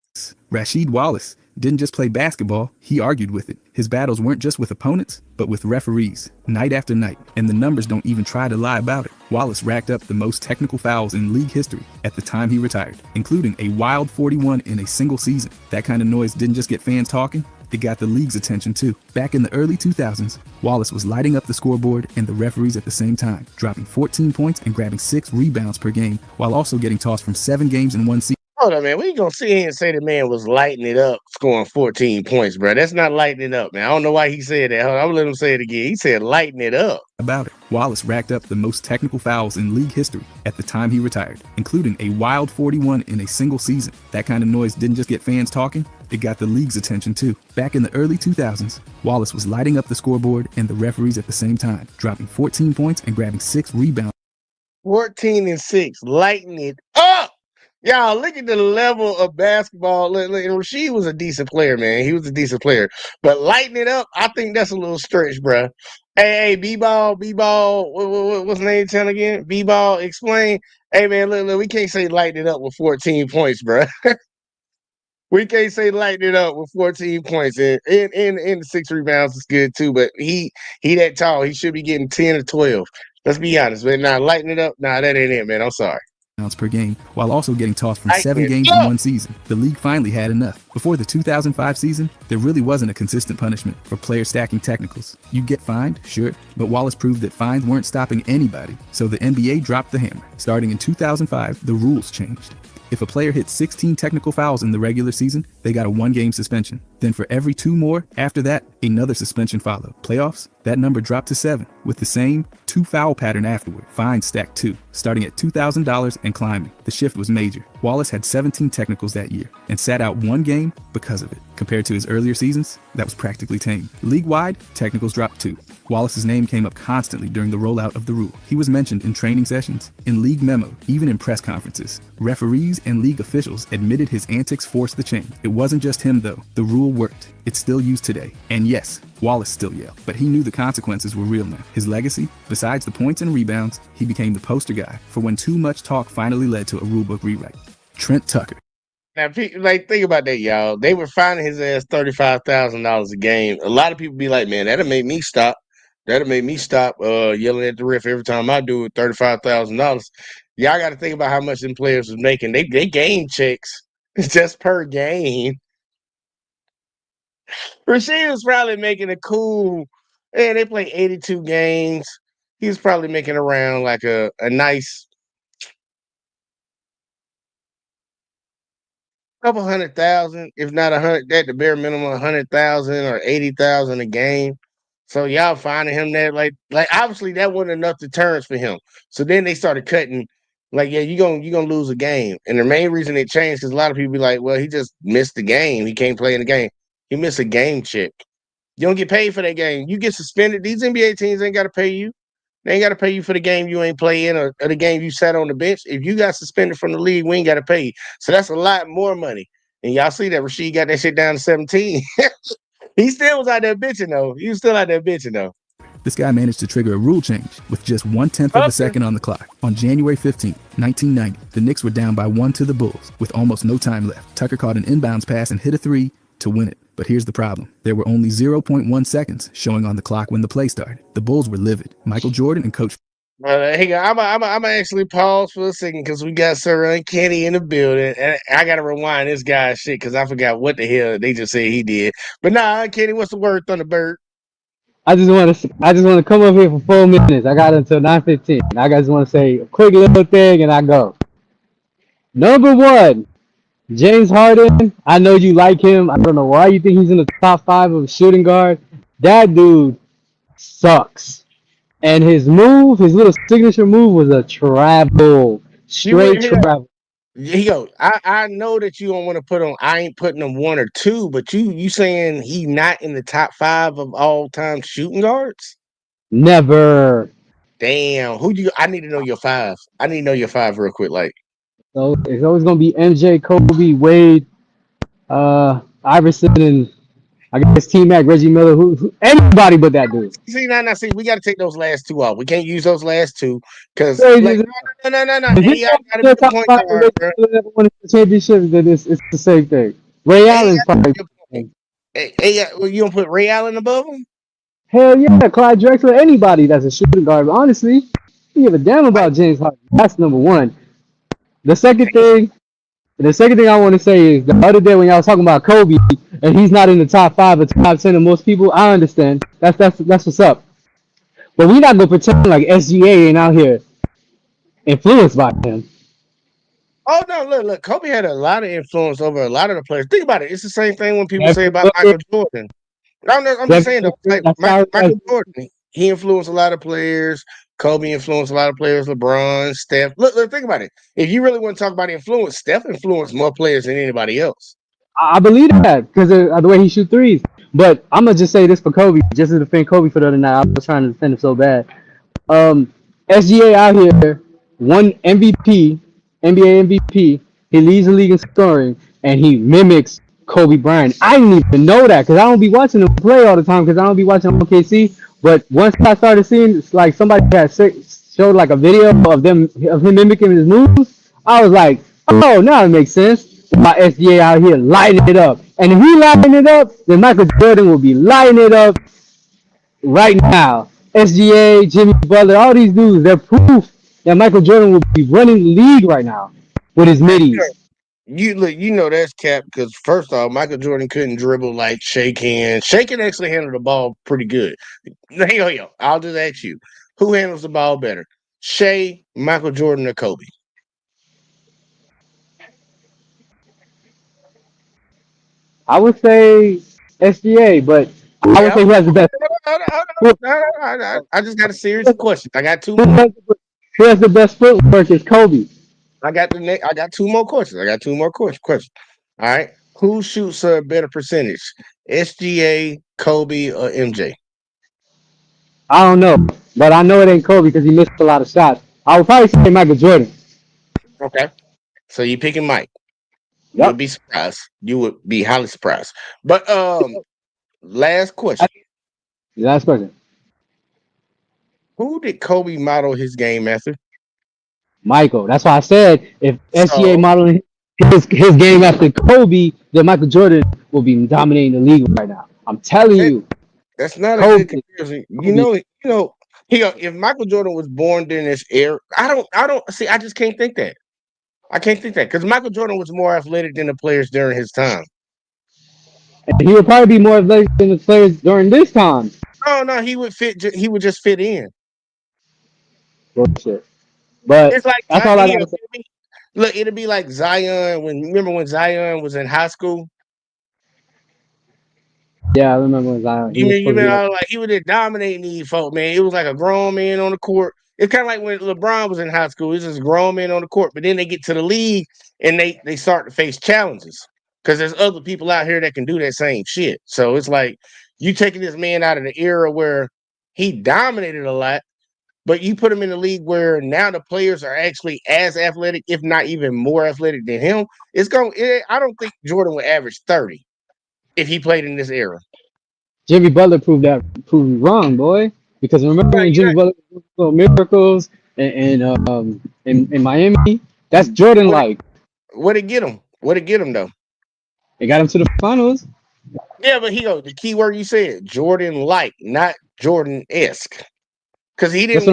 Rasheed Wallace didn't just play basketball, he argued with it. His battles weren't just with opponents, but with referees, night after night, and the numbers don't even try to lie about it. Wallace racked up the most technical fouls in league history at the time he retired, including a wild 41 in a single season. That kind of noise didn't just get fans talking, it got the league's attention too. Back in the early 2000s, Wallace was lighting up the scoreboard and the referees at the same time, dropping 14 points and grabbing 6 rebounds per game, while also getting tossed from 7 games in one season. Hold on, man. We ain't gonna sit here and say the man was lighting it up, scoring 14 points, bro. That's not lighting it up, man. I don't know why he said that. Hold on, I'm gonna let him say it again. He said lighting it up. About it, Wallace racked up the most technical fouls in league history at the time he retired, including a wild 41 in a single season. That kind of noise didn't just get fans talking, it got the league's attention too. Back in the early 2000s, Wallace was lighting up the scoreboard and the referees at the same time, dropping 14 points and grabbing 6 rebounds. 14 and 6, lighting it up. Y'all, look at the level of basketball. Look, Rasheed was a decent player, man. He was a decent player. But lighting it up, I think that's a little stretch, bro. Hey, B-Ball, what's the name tell again? B-Ball, explain. Hey, man, look, we can't say lighting it up with 14 points, bro. We can't say lighting it up with 14 points. And the 6 rebounds is good, too. But he that tall. He should be getting 10 or 12. Let's be honest. But now, lighting it up, that ain't it, man. I'm sorry. Per game, while also getting tossed from 7 games in one season. The league finally had enough. Before the 2005 season, there really wasn't a consistent punishment for players stacking technicals. You'd get fined, sure, but Wallace proved that fines weren't stopping anybody, so the NBA dropped the hammer. Starting in 2005, the rules changed. If a player hit 16 technical fouls in the regular season, they got a 1-game suspension. Then for every 2 more, after that, another suspension followed. Playoffs, that number dropped to 7, with the same 2-foul pattern afterward. Fines stacked too, starting at $2,000 and climbing. The shift was major. Wallace had 17 technicals that year, and sat out 1 game because of it. Compared to his earlier seasons, that was practically tame. League-wide, technicals dropped too. Wallace's name came up constantly during the rollout of the rule. He was mentioned in training sessions, in league memos, even in press conferences. Referees and league officials admitted his antics forced the change. It wasn't just him though. The rule worked. It's still used today. And yes, Wallace still yelled, but he knew the consequences were real now. His legacy, besides the points and rebounds, he became the poster guy for when too much talk finally led to a rulebook rewrite. Trent Tucker. Now, think about that, y'all. They were fining his ass $35,000 a game. A lot of people be like, man, that'll make me stop. That'll make me stop yelling at the ref every time I do it, $35,000. Y'all got to think about how much them players was making. They game checks just per game. Rasheed was probably making a cool, they play 82 games. He was probably making around like a nice couple 100,000, if not 100, at the bare minimum, 100,000 or 80,000 a game. So y'all finding him that like obviously that wasn't enough deterrence for him. So then they started cutting, like, yeah, you're gonna lose a game. And the main reason it changed because a lot of people be like, well, he just missed the game. He can't play in the game. He missed a game check. You don't get paid for that game. You get suspended. These NBA teams ain't gotta pay you. They ain't gotta pay you for the game you ain't playing or the game you sat on the bench. If you got suspended from the league, we ain't gotta pay you. So that's a lot more money. And y'all see that Rasheed got that shit down to 17. He still was out there bitching though. He was still out there bitching though. This guy managed to trigger a rule change with just 1/10 of a second on the clock. On January 15th, 1990, the Knicks were down by 1 to the Bulls with almost no time left. Tucker caught an inbounds pass and hit a 3 to win it. But here's the problem. There were only 0.1 seconds showing on the clock when the play started. The Bulls were livid. Michael Jordan and Coach Hey, I'm actually pause for a second because we got Sir Uncanny in the building, and I gotta rewind this guy's shit because I forgot what the hell they just said he did. But nah, Uncanny, what's the word, Thunderbird? I just want to come up here for 4 minutes. I got until 9:15. I just want to say a quick little thing, and I go. Number 1, James Harden. I know you like him. I don't know why you think he's in the top 5 of shooting guard. That dude sucks. And his move, his little signature move was a travel, You straight would travel. I know that you don't want to put on. I ain't putting him 1 or 2, but you saying he not in the top 5 of all time shooting guards? Never. Damn, who you? I need to know your 5. I need to know your 5 real quick. Like, So it's always gonna be MJ, Kobe, Wade, Iverson, and I guess T Mac, Reggie Miller, anybody but that dude. see, now, see, we got to take those last 2 off. We can't use those last 2 because, Crazy like, as no. If you AI got to be go the talk point about guard, bro. ever won the championship, then it's the same thing. Ray AI Allen's got to probably be the point. AI, well, you don't put Ray Allen above him? hell yeah, Clyde Drexler, anybody that's a shooting guard. But honestly, you give a damn Like, about James Harden. That's number one. The second thing, the second thing I want to say is the other day when y'all was talking about Kobe and he's not in the top 5 or top 10 of most people, I understand. That's what's up. But we not gonna pretend like SGA ain't out here influenced by him. oh no, look, Kobe had a lot of influence over a lot of the players. Think about it. It's the same thing when people say Devin about Booker, Michael Jordan. I'm just Devin saying though, Booker, like that's how Michael Jordan, he influenced a lot of players. Kobe influenced a lot of players. LeBron, Steph. Look, think about it. If you really want to talk about influence, Steph influenced more players than anybody else. I believe that because of the way he shoot threes. But I'm gonna just say this for Kobe, just to defend Kobe for the other night. I was trying to defend him so bad. Um, SGA out here won MVP, NBA MVP. He leads the league in scoring, and he mimics Kobe Bryant. I didn't even know that because I don't be watching him play all the time because I don't be watching OKC. But once I started seeing, it's like somebody had showed like a video of him mimicking his moves. I was like, oh, now it makes sense. My SGA out here lighting it up, and if he lighting it up, then Michael Jordan will be lighting it up right now. SGA, Jimmy Butler, all these dudes, they're proof that Michael Jordan will be running the league right now with his middies. You know that's cap because first off, Michael Jordan couldn't dribble like Shake Hand. Shake can actually handle the ball pretty good. Yo, I'll just ask you, who handles the ball better, Shea, Michael Jordan, or Kobe? I would say SGA, but I would say who has the best. I just got a series of questions. I got two Who more. has the best footwork is Kobe. I got 2 more questions. I got 2 more questions. All right. Who shoots a better percentage? SGA, Kobe, or MJ? I don't know, but I know it ain't Kobe because he missed a lot of shots. I would probably say Michael Jordan. Okay. So you picking Mike. You Yep. would be surprised. You would be highly surprised. But last question. Last question. Who did Kobe model his game after? Michael. That's why I said if SGA So modeling his game after Kobe, then Michael Jordan will be dominating the league right now. I'm telling that, you, that's not a Kobe. good comparison. You know, if Michael Jordan was born during this era, I don't see. I just can't think that. I can't think that because Michael Jordan was more athletic than the players during his time. And he would probably be more athletic than the players during this time. No, he would fit. He would just fit in. Bullshit. But It's like that's all I gotta say. look. It'd be like Zion. Remember when Zion was in high school? Yeah, I remember when Zion. He You was mean supposed to be like, like he was just dominating these folk, man. It was like a grown man on the court. It's kind of like when LeBron was in high school. It's just a grown man on the court, but then they get to the league and they start to face challenges because there's other people out here that can do that same shit. So it's like you taking this man out of the era where he dominated a lot, but you put him in the league where now the players are actually as athletic, if not even more athletic than him. I don't think Jordan would average 30 if he played in this era. Jimmy Butler proved me wrong, boy. Because remember when Jimmy Butler was doing miracles in Miami? That's Jordan like. What it get him? What it get him though? It got him to the finals. Yeah, but the key word you said, Jordan like, not Jordan esque, because he didn't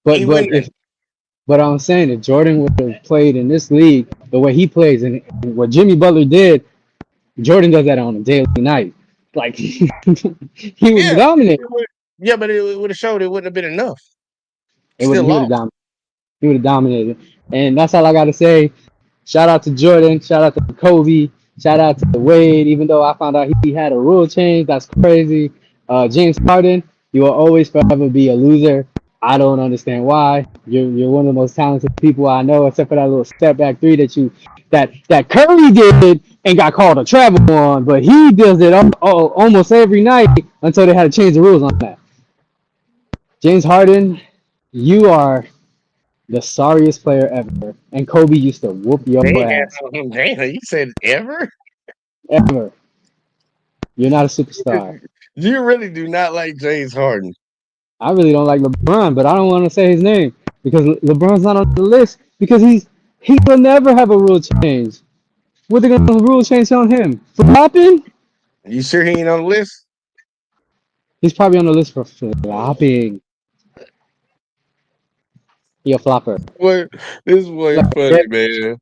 win. But I'm saying if Jordan would have played in this league the way he plays and what Jimmy Butler did, Jordan does that on a daily night. Like he was dominant. Yeah, but it would have showed it wouldn't have been enough. He would have dominated. And that's all I gotta say. Shout out to Jordan, shout out to Kobe, shout out to Wade, even though I found out he had a rule change. That's crazy. James Harden, You will always forever be a loser. I don't understand why. You're one of the most talented people I know, except for that little step back three that Curry did and got called a travel on, but he does it almost every night until they had to change the rules on that. James Harden, you are the sorriest player ever, and Kobe used to whoop your ass Damn, you said ever? ever. You're not a superstar. You really do not like James Harden. I really don't like LeBron, but I don't want to say his name because LeBron's not on the list because he will never have a rule change. What are they gonna rule change on him? Flopping? You sure he ain't on the list? He's probably on the list for flopping. He a flopper. What? This boy funny, man.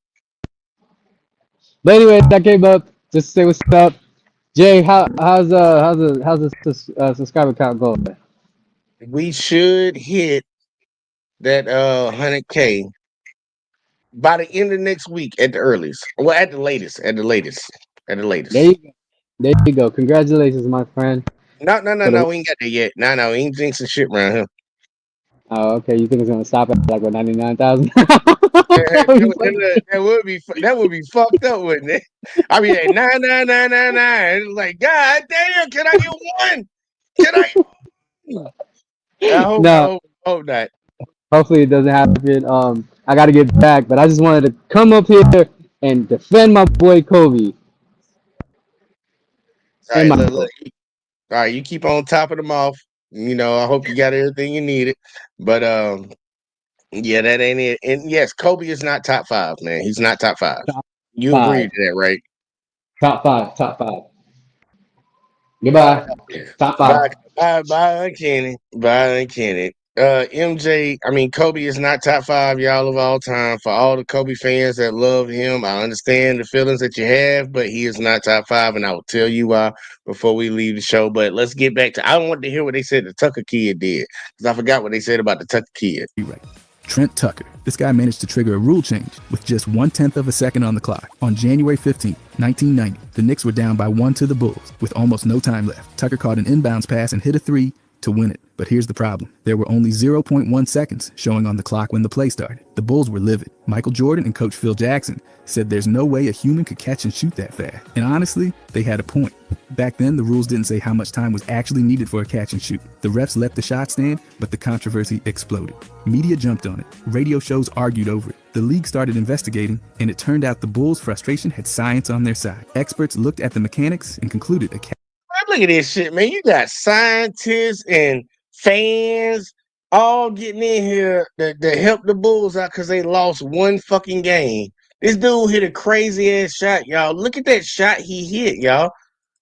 But anyway, that came up. Just to say what's up. Jay, how's the subscriber count going? We should hit that 100K by the end of next week at the earliest. Well, at the latest. There you go. There you go. Congratulations, my friend. No, we ain't got that yet. No, we ain't jinxing shit around here. Oh, okay. You think it's gonna stop at like 99,000? That would be fucked up, wouldn't it? I mean, like, 99999. It's like, God damn, can I get one? Can I? I hope not. Hopefully it doesn't happen. I got to get back, but I just wanted to come up here and defend my boy Kobe. All right, you keep on topping them off. You know, I hope you got everything you needed. But yeah, that ain't it. And yes, Kobe is not top 5, man. He's not top 5. You agree to that, right? Top five. Goodbye. Top 5. Bye, Kenny. MJ, I mean, Kobe is not top 5, y'all, of all time. For all the Kobe fans that love him, I understand the feelings that you have, but he is not top 5, and I will tell you why before we leave the show. But let's get back to, I want to hear what they said the Tucker kid did, because I forgot what they said about the Tucker kid. Right. Trent Tucker. This guy managed to trigger a rule change with just 1/10 of a second on the clock. On January 15, 1990, the Knicks were down by 1 to the Bulls with almost no time left. Tucker caught an inbounds pass and hit a 3 to win it. But here's the problem. There were only 0.1 seconds showing on the clock when the play started. The Bulls were livid. Michael Jordan and Coach Phil Jackson said there's no way a human could catch and shoot that fast. And honestly, they had a point. Back then, the rules didn't say how much time was actually needed for a catch and shoot. The refs let the shot stand, but the controversy exploded. Media jumped on it. Radio shows argued over it. The league started investigating, and it turned out the Bulls' frustration had science on their side. Experts looked at the mechanics and concluded a catch. Look at this shit, man. You got scientists and fans all getting in here to help the Bulls out because they lost one fucking game. This dude hit a crazy ass shot, y'all. Look at that shot he hit, y'all.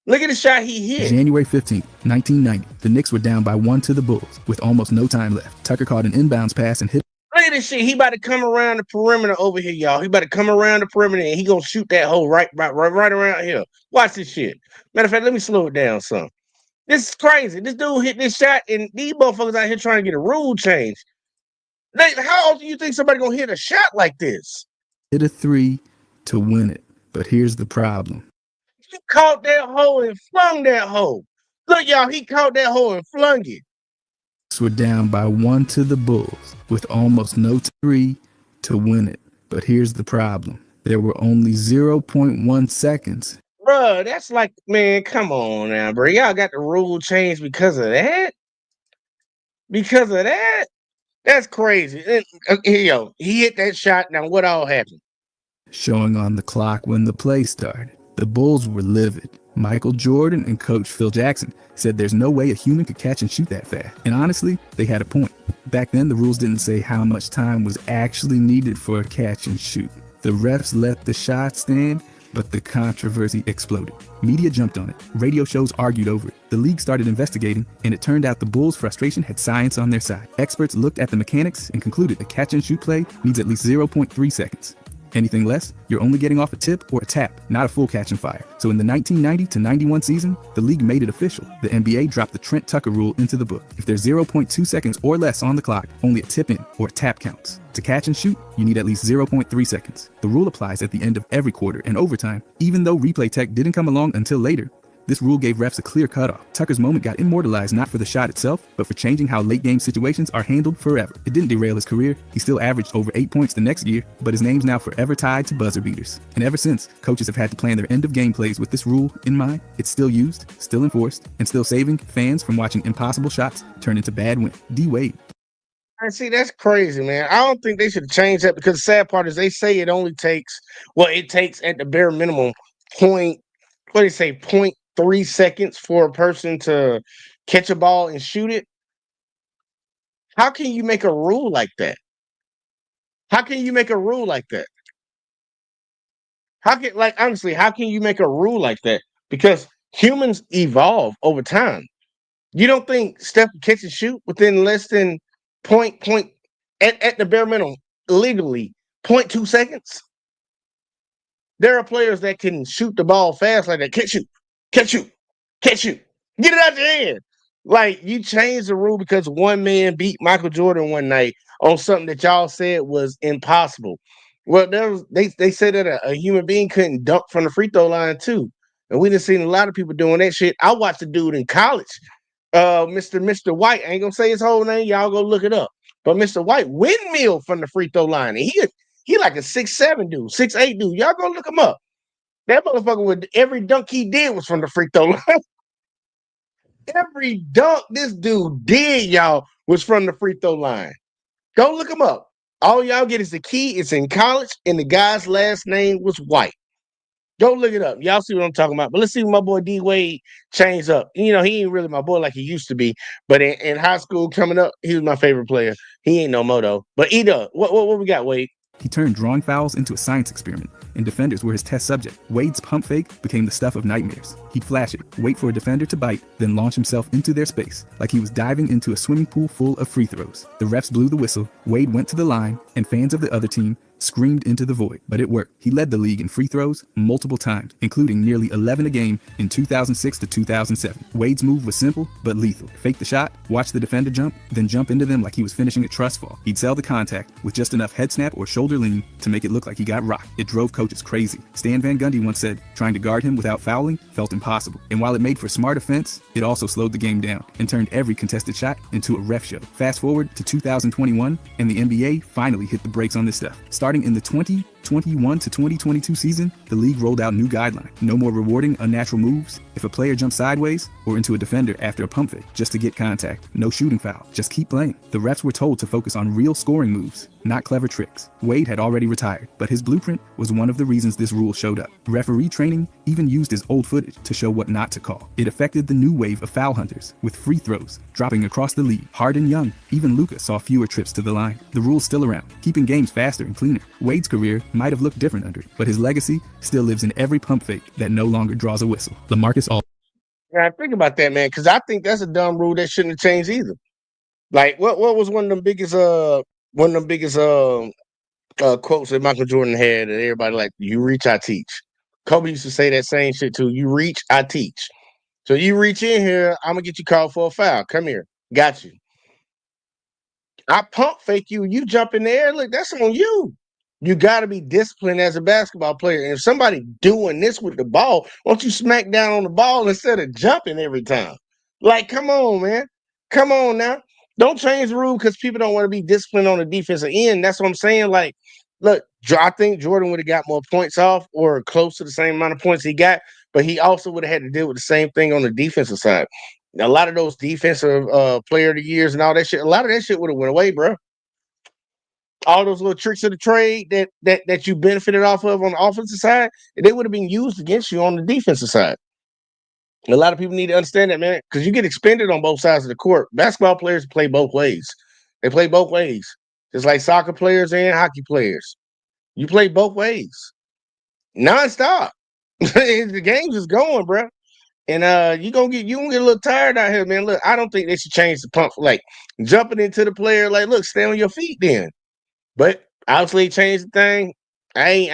Look at the shot he hit. January 15th, 1990. The Knicks were down by 1 to the Bulls with almost no time left. Tucker caught an inbounds pass and hit. Look at this shit. He about to come around the perimeter over here, y'all. He about to come around the perimeter and he gonna shoot that hole right around here. Watch this shit. Matter of fact, let me slow it down some. This is crazy. This dude hit this shot and these motherfuckers out here trying to get a rule change. How often do you think somebody gonna hit a shot like this? Hit a 3 to win it. But here's the problem. He caught that hole and flung that hole. Look, y'all, he caught that hole and flung it. Were down by 1 to the Bulls with almost no 3 to win it. But here's the problem. There were only 0.1 seconds. Bruh, that's like, man, come on now, bro. Y'all got the rule changed because of that? Because of that? That's crazy. Here, he hit that shot. Now, what all happened? Showing on the clock when the play started. The Bulls were livid. Michael Jordan and Coach Phil Jackson said there's no way a human could catch and shoot that fast. And honestly, they had a point. Back then, the rules didn't say how much time was actually needed for a catch and shoot. The refs let the shot stand, but the controversy exploded. Media jumped on it. Radio shows argued over it. The league started investigating, and it turned out the Bulls' frustration had science on their side. Experts looked at the mechanics and concluded a catch and shoot play needs at least 0.3 seconds. Anything less, you're only getting off a tip or a tap, not a full catch and fire. So in the 1990 to 91 season, the league made it official. The NBA dropped the Trent Tucker rule into the book. If there's 0.2 seconds or less on the clock, only a tip in or a tap counts. To catch and shoot, you need at least 0.3 seconds. The rule applies at the end of every quarter and overtime, even though replay tech didn't come along until later. This rule gave refs a clear cutoff. Tucker's moment got immortalized not for the shot itself, but for changing how late-game situations are handled forever. It didn't derail his career. He still averaged over 8 points the next year, but his name's now forever tied to buzzer beaters. And ever since, coaches have had to plan their end-of-game plays with this rule in mind. It's still used, still enforced, and still saving fans from watching impossible shots turn into bad win. D. Wade. I see, that's crazy, man. I don't think they should change that because the sad part is they say it only takes, it takes at the bare minimum point, what do you say, 0.3 seconds for a person to catch a ball and shoot it. How can you make a rule like that? How can you make a rule like that? Honestly, how can you make a rule like that? Because humans evolve over time. You don't think Steph can catch and shoot within less than at the bare minimum, legally, 0.2 seconds? There are players that can shoot the ball fast like that. Catch shoot. Get it out your hand. Like, you changed the rule because one man beat Michael Jordan one night on something that y'all said was impossible. Well, they said that a human being couldn't dunk from the free throw line too. And we done seen a lot of people doing that shit. I watched a dude in college, Mr. White. I ain't gonna say his whole name. Y'all go look it up. But Mr. White windmill from the free throw line. And he like a 6'7" dude, 6'8" dude. Y'all go look him up. That motherfucker with every dunk he did was from the free throw line. Every dunk this dude did, y'all, was from the free throw line. Go look him up. All y'all get is the key. It's in college, and the guy's last name was White. Go look it up. Y'all see what I'm talking about. But let's see what my boy D. Wade changed up. He ain't really my boy like he used to be. But in high school coming up, he was my favorite player. He ain't no moto. But either, what we got, Wade? He turned drawing fouls into a science experiment, and defenders were his test subject. Wade's pump fake became the stuff of nightmares. He'd flash it, wait for a defender to bite, then launch himself into their space, like he was diving into a swimming pool full of free throws. The refs blew the whistle, Wade went to the line, and fans of the other team screamed into the void. But it worked. He led the league in free throws multiple times, including nearly 11 a game in 2006 to 2007. Wade's move was simple but lethal. Fake the shot, watch the defender jump, then jump into them like he was finishing a trust fall. He'd sell the contact with just enough head snap or shoulder lean to make it look like he got rocked. It drove coaches crazy. Stan Van Gundy once said, trying to guard him without fouling felt impossible. And while it made for smart offense, it also slowed the game down and turned every contested shot into a ref show. Fast forward to 2021, and the NBA finally hit the brakes on this stuff. Starting in the 2021 to 2022 season, the league rolled out new guidelines. No more rewarding unnatural moves if a player jumps sideways or into a defender after a pump fake just to get contact. No shooting foul. Just keep playing. The refs were told to focus on real scoring moves, not clever tricks. Wade had already retired, but his blueprint was one of the reasons this rule showed up. Referee training even used his old footage to show what not to call. It affected the new wave of foul hunters, with free throws dropping across the league. Harden, Young, even Luka saw fewer trips to the line. The rule's still around, keeping games faster and cleaner. Wade's career might have looked different under it, but his legacy still lives in every pump fake that no longer draws a whistle. LaMarcus Aldridge. Yeah, think about that, man, because I think that's a dumb rule that shouldn't have changed either. Like, what was one of them biggest quotes that Michael Jordan had that everybody like, you reach, I teach. Kobe used to say that same shit too. You reach, I teach. So you reach in here, I'm gonna get you called for a foul. Come here. Got you. I pump fake you, you jump in the air. Look, that's on you. You gotta be disciplined as a basketball player. And if somebody doing this with the ball, why don't you smack down on the ball instead of jumping every time? Like, come on, man. Come on now. Don't change the rule because people don't want to be disciplined on the defensive end. That's what I'm saying. Like, look, I think Jordan would have got more points off or close to the same amount of points he got, but he also would have had to deal with the same thing on the defensive side. A lot of those defensive player of the years and all that shit, a lot of that shit would have went away, bro. All those little tricks of the trade that you benefited off of on the offensive side, they would have been used against you on the defensive side. A lot of people need to understand that, man, because you get expended on both sides of the court. Basketball players play both ways. They play both ways. Just like soccer players and hockey players. You play both ways. Non-stop. The game's just going, bro. And you gonna get a little tired out here, man. Look, I don't think they should change the pump. Like, jumping into the player, like, look, stay on your feet then. But obviously change the thing. I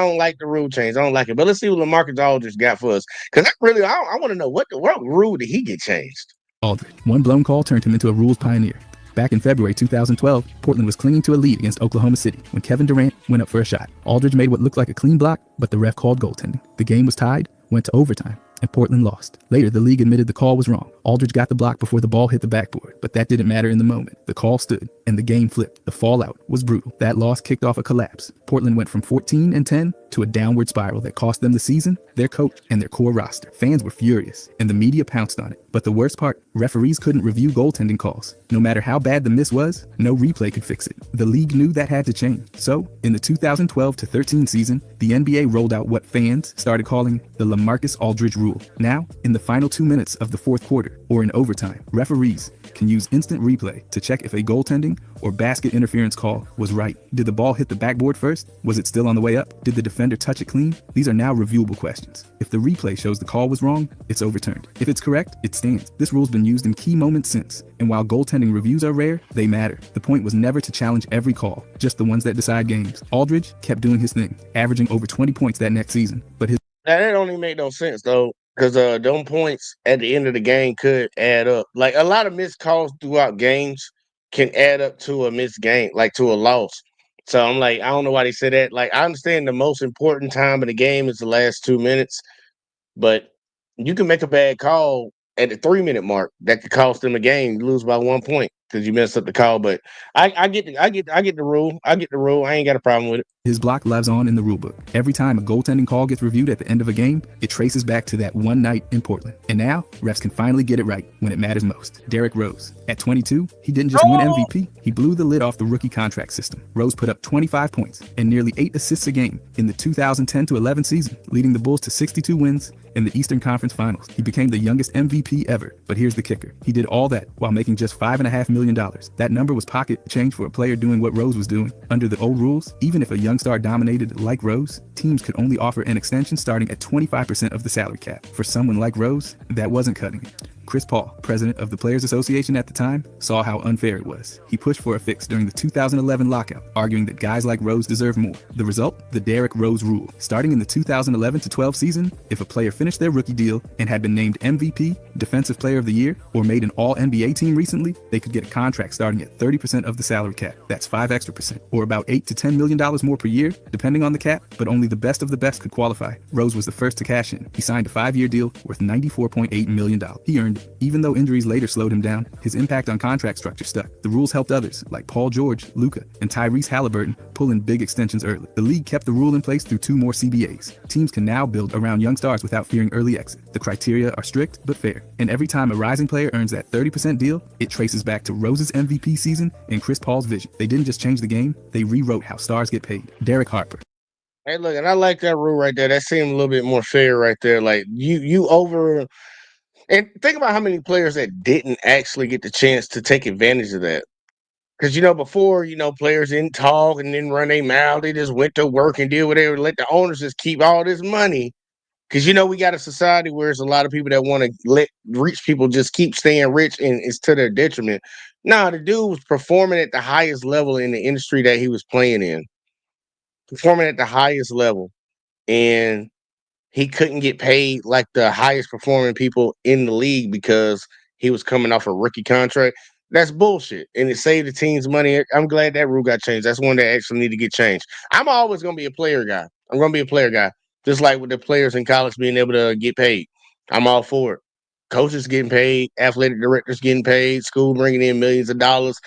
don't like the rule change. I don't like it. But let's see what LaMarcus Aldridge got for us. Because I want to know what rule did he get changed? Aldridge. One blown call turned him into a rules pioneer. Back in February 2012, Portland was clinging to a lead against Oklahoma City when Kevin Durant went up for a shot. Aldridge made what looked like a clean block, but the ref called goaltending. The game was tied, went to overtime. and Portland lost. Later, the league admitted the call was wrong. Aldridge got the block before the ball hit the backboard, but that didn't matter in the moment. The call stood, and the game flipped. The fallout was brutal. That loss kicked off a collapse. Portland went from 14-10 to a downward spiral that cost them the season, their coach, and their core roster. Fans were furious, and the media pounced on it. But the worst part, referees couldn't review goaltending calls. No matter how bad the miss was, no replay could fix it. The league knew that had to change. So, in the 2012-13 season, the NBA rolled out what fans started calling the LaMarcus Aldridge rule. Now, in the final 2 minutes of the fourth quarter, or in overtime, referees can use instant replay to check if a goaltending or basket interference call was right. Did the ball hit the backboard first? Was it still on the way up? Did the defender touch it clean? These are now reviewable questions. If the replay shows the call was wrong, it's overturned. If it's correct, it stands. This rule's been used in key moments since, and while goaltending reviews are rare, they matter. The point was never to challenge every call, just the ones that decide games. Aldridge kept doing his thing, averaging over 20 points that next season, but his Now, that don't even make no sense though, because them points at the end of the game could add up. Like a lot of missed calls throughout games can add up to a missed game, like to a loss. So I'm like, I don't know why they said that. Like I understand the most important time in the game is the last 2 minutes, but you can make a bad call at the 3-minute mark that could cost them a game. You lose by 1 point because you messed up the call. But I get the rule. I get the rule. I ain't got a problem with it. His block lives on in the rulebook. Every time a goaltending call gets reviewed at the end of a game, it traces back to that one night in Portland. And now, refs can finally get it right when it matters most. Derrick Rose. At 22, he didn't just win MVP, he blew the lid off the rookie contract system. Rose put up 25 points and nearly 8 assists a game in the 2010-11 season, leading the Bulls to 62 wins in the Eastern Conference Finals. He became the youngest MVP ever, but here's the kicker. He did all that while making just $5.5 million. That number was pocket change for a player doing what Rose was doing. Under the old rules, even if a young star dominated like Rose, teams could only offer an extension starting at 25% of the salary cap. For someone like Rose, that wasn't cutting it. Chris Paul, president of the Players Association at the time, saw how unfair it was. He pushed for a fix during the 2011 lockout, arguing that guys like Rose deserve more. The result? The Derrick Rose rule. Starting in the 2011-12 season, if a player finished their rookie deal and had been named MVP, Defensive Player of the Year, or made an All-NBA team recently, they could get a contract starting at 30% of the salary cap. That's 5 extra percent, or about $8 to $10 million more per year, depending on the cap, but only the best of the best could qualify. Rose was the first to cash in. He signed a 5-year deal worth $94.8 million. He earned it. Even though injuries later slowed him down, his impact on contract structure stuck. The rules helped others, like Paul George, Luka, and Tyrese Halliburton, pull in big extensions early. The league kept the rule in place through 2 more CBAs. Teams can now build around young stars without fearing early exit. The criteria are strict but fair, and every time a rising player earns that 30% deal, it traces back to Rose's MVP season and Chris Paul's vision. They didn't just change the game, they rewrote how stars get paid. Derek Harper. Hey, look, and I like that rule right there. That seemed a little bit more fair right there. Like you over. And think about how many players that didn't actually get the chance to take advantage of that. Because, before, players didn't talk and didn't run their mouth. They just went to work and did whatever. Let the owners just keep all this money. Because, we got a society where there's a lot of people that want to let rich people just keep staying rich and it's to their detriment. Nah, the dude was performing at the highest level in the industry that he was playing in. Performing at the highest level. And he couldn't get paid like the highest performing people in the league because he was coming off a rookie contract. That's bullshit. And it saved the team's money. I'm glad that rule got changed. That's one that actually need to get changed. I'm always going to be a player guy. I'm going to be a player guy. Just like with the players in college being able to get paid. I'm all for it. Coaches getting paid, athletic directors getting paid, school bringing in millions of dollars.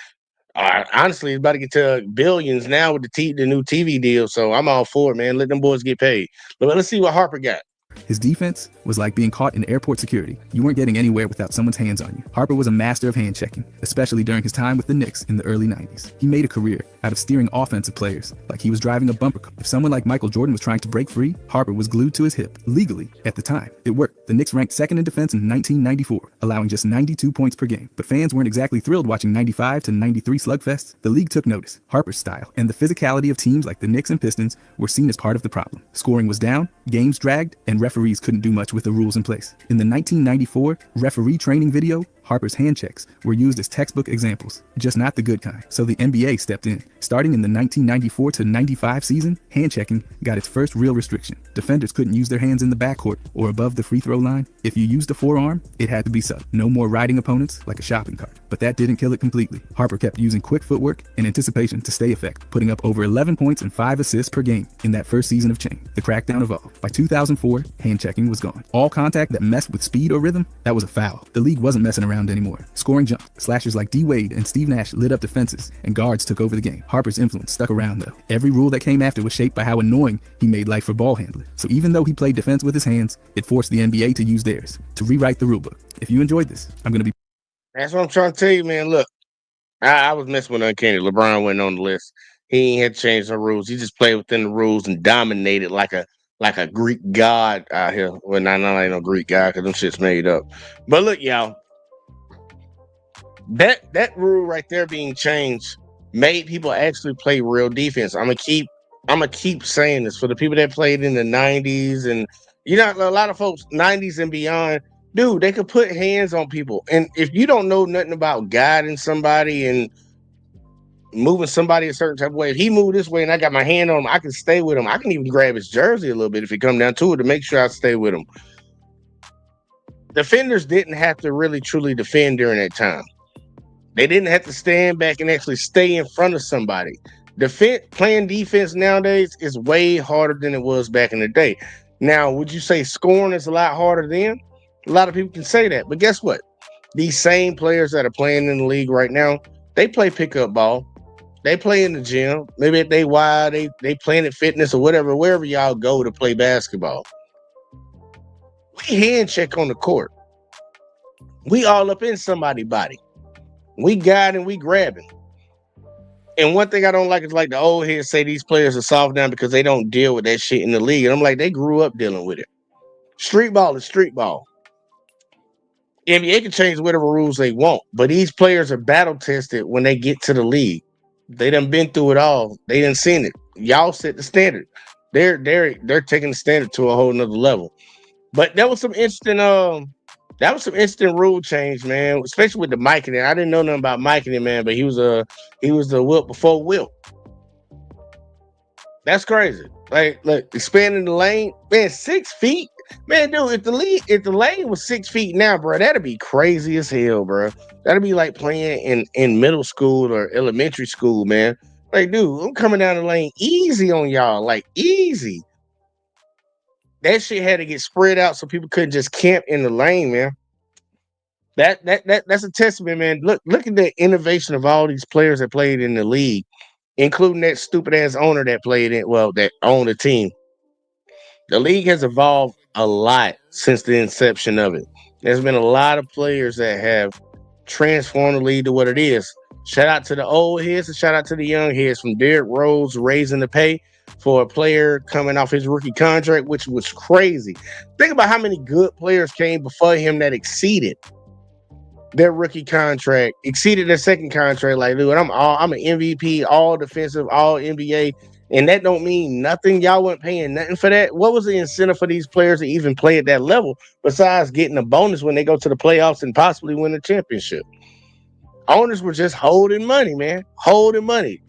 Honestly, it's about to get to billions now with the new TV deal. So I'm all for it, man. Let them boys get paid. But let's see what Harper got. His defense was like being caught in airport security. You weren't getting anywhere without someone's hands on you. Harper was a master of hand checking, especially during his time with the Knicks in the early 90s. He made a career out of steering offensive players like he was driving a bumper car. If someone like Michael Jordan was trying to break free, Harper was glued to his hip. Legally, at the time, it worked. The Knicks ranked second in defense in 1994, allowing just 92 points per game. But fans weren't exactly thrilled watching 95 to 93 slugfests. The league took notice. Harper's style and the physicality of teams like the Knicks and Pistons were seen as part of the problem. Scoring was down, games dragged, and referees couldn't do much with the rules in place. In the 1994 referee training video, Harper's hand checks were used as textbook examples, just not the good kind. So the NBA stepped in. Starting in the 1994 to 95 season, hand checking got its first real restriction. Defenders couldn't use their hands in the backcourt or above the free throw line. If you used a forearm, it had to be sub. No more riding opponents like a shopping cart. But that didn't kill it completely. Harper kept using quick footwork and anticipation to stay effective, putting up over 11 points and 5 assists per game in that first season of Chain. The crackdown evolved. By 2004, hand checking was gone. All contact that messed with speed or rhythm, that was a foul. The league wasn't messing around anymore. Scoring jumped. Slashers like D. Wade and Steve Nash lit up defenses, and guards took over the game. Harper's influence stuck around though. Every rule that came after was shaped by how annoying he made life for ball handlers. So even though he played defense with his hands, it forced the NBA to use theirs, to rewrite the rulebook. If you enjoyed this, I'm gonna be. That's what I'm trying to tell you, man. Look, I was messing with Uncanny. LeBron wasn't on the list. He ain't had to change the rules. He just played within the rules and dominated like a Greek god out here. Well, not ain't no Greek god because them shit's made up. But look, y'all, that rule right there being changed made people actually play real defense. I'm gonna keep saying this for the people that played in the 90s, and a lot of folks 90s and beyond. Dude, they could put hands on people. And if you don't know nothing about guiding somebody and moving somebody a certain type of way, if he moved this way and I got my hand on him, I can stay with him. I can even grab his jersey a little bit if it come down to it to make sure I stay with him. Defenders didn't have to really truly defend during that time. They didn't have to stand back and actually stay in front of somebody. Playing defense nowadays is way harder than it was back in the day. Now, would you say scoring is a lot harder then? A lot of people can say that, but guess what? These same players that are playing in the league right now, they play pickup ball. They play in the gym. Maybe if they wild, they playing at fitness or whatever, wherever y'all go to play basketball. We hand check on the court. We all up in somebody's body. We guiding, we grabbing. And one thing I don't like is like the old heads say these players are soft now because they don't deal with that shit in the league. And I'm like, they grew up dealing with it. Street ball is street ball. NBA can change whatever rules they want, but these players are battle tested when they get to the league. They done been through it all. They done seen it. Y'all set the standard. They're taking the standard to a whole nother level. But that was some instant rule change, man. Especially with the Mikening. I didn't know nothing about Mikening, man, but he was the Wilt before Wilt. That's crazy. Like expanding the lane, man. 6 feet. Man, dude, if the lane was 6 feet now, bro, that'd be crazy as hell, bro. That'd be like playing in middle school or elementary school, man. Like, dude, I'm coming down the lane easy on y'all, like easy. That shit had to get spread out so people couldn't just camp in the lane, man. That's a testament, man. Look at the innovation of all these players that played in the league, including that stupid ass owner that that owned the team. The league has evolved a lot since the inception of it. There's been a lot of players that have transformed the league to what it is. Shout out to the old heads and shout out to the young heads, from Derrick Rose raising the pay for a player coming off his rookie contract, which was crazy. Think about how many good players came before him that exceeded their rookie contract, exceeded their second contract. Like, dude, I'm an MVP, all defensive, all NBA. And that don't mean nothing. Y'all weren't paying nothing for that. What was the incentive for these players to even play at that level besides getting a bonus when they go to the playoffs and possibly win the championship? Owners were just holding money, man. Holding money.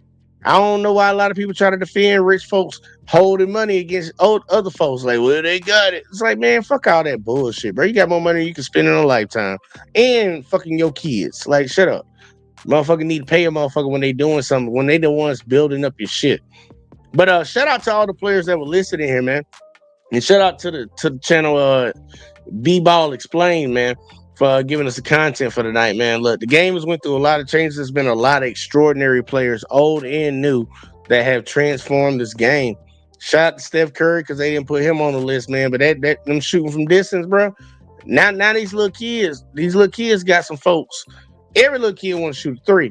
I don't know why a lot of people try to defend rich folks holding money against other folks. Like, well, they got it. It's like, man, fuck all that bullshit, bro. You got more money than you can spend in a lifetime. And fucking your kids. Like, shut up. Motherfucker need to pay a motherfucker when they doing something, when they the ones building up your shit. But shout out to all the players that were listed in here, man. And shout out to the channel B-Ball Explained, man, for giving us the content for tonight, man. Look, the game has went through a lot of changes. There's been a lot of extraordinary players, old and new, that have transformed this game. Shout out to Steph Curry because they didn't put him on the list, man. But that them shooting from distance, bro. Now these little kids got some folks. Every little kid want to shoot a 3.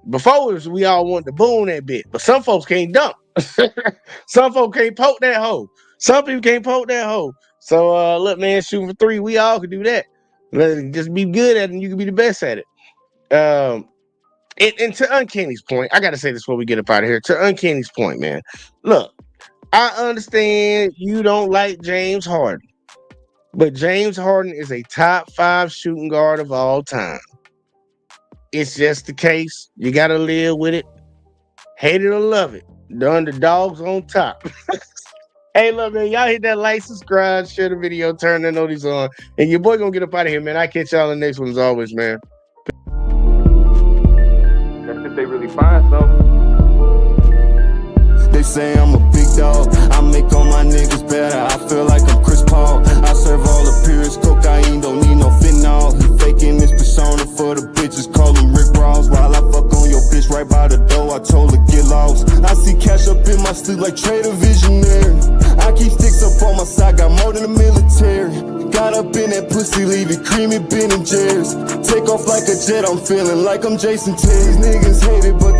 Before we all wanted to boom that bit, but some folks can't dunk. Some folks can't poke that hole. Some people can't poke that hole. So look, man, shooting for 3, we all can do that. Just be good at it and you can be the best at it. And to Uncanny's point, I gotta say this before we get up out of here. To Uncanny's point, man. Look, I understand you don't like James Harden. But James Harden is a top 5 shooting guard of all time. It's just the case. You got to live with it. Hate it or love it. The underdog's on top. Hey, look, man, y'all hit that like, subscribe, share the video, turn the notice on. And your boy gonna get up out of here, man. I catch y'all in the next one as always, man. That's if they really find something. They say I'm a big dog, I make all my niggas better. I feel like I'm Chris Paul. I serve all the purest cocaine, don't need no fentanyl. He faking this persona for the bitches, call him Rick Ross. While I fuck on your bitch right by the door, I told her get lost. I see cash up in my sleep like Trader Visionary. I keep sticks up on my side, got more than the military. Got up in that pussy, leave it creamy, Ben and Jerry's. Take off like a jet, I'm feeling like I'm Jason Terry. These niggas hate it, but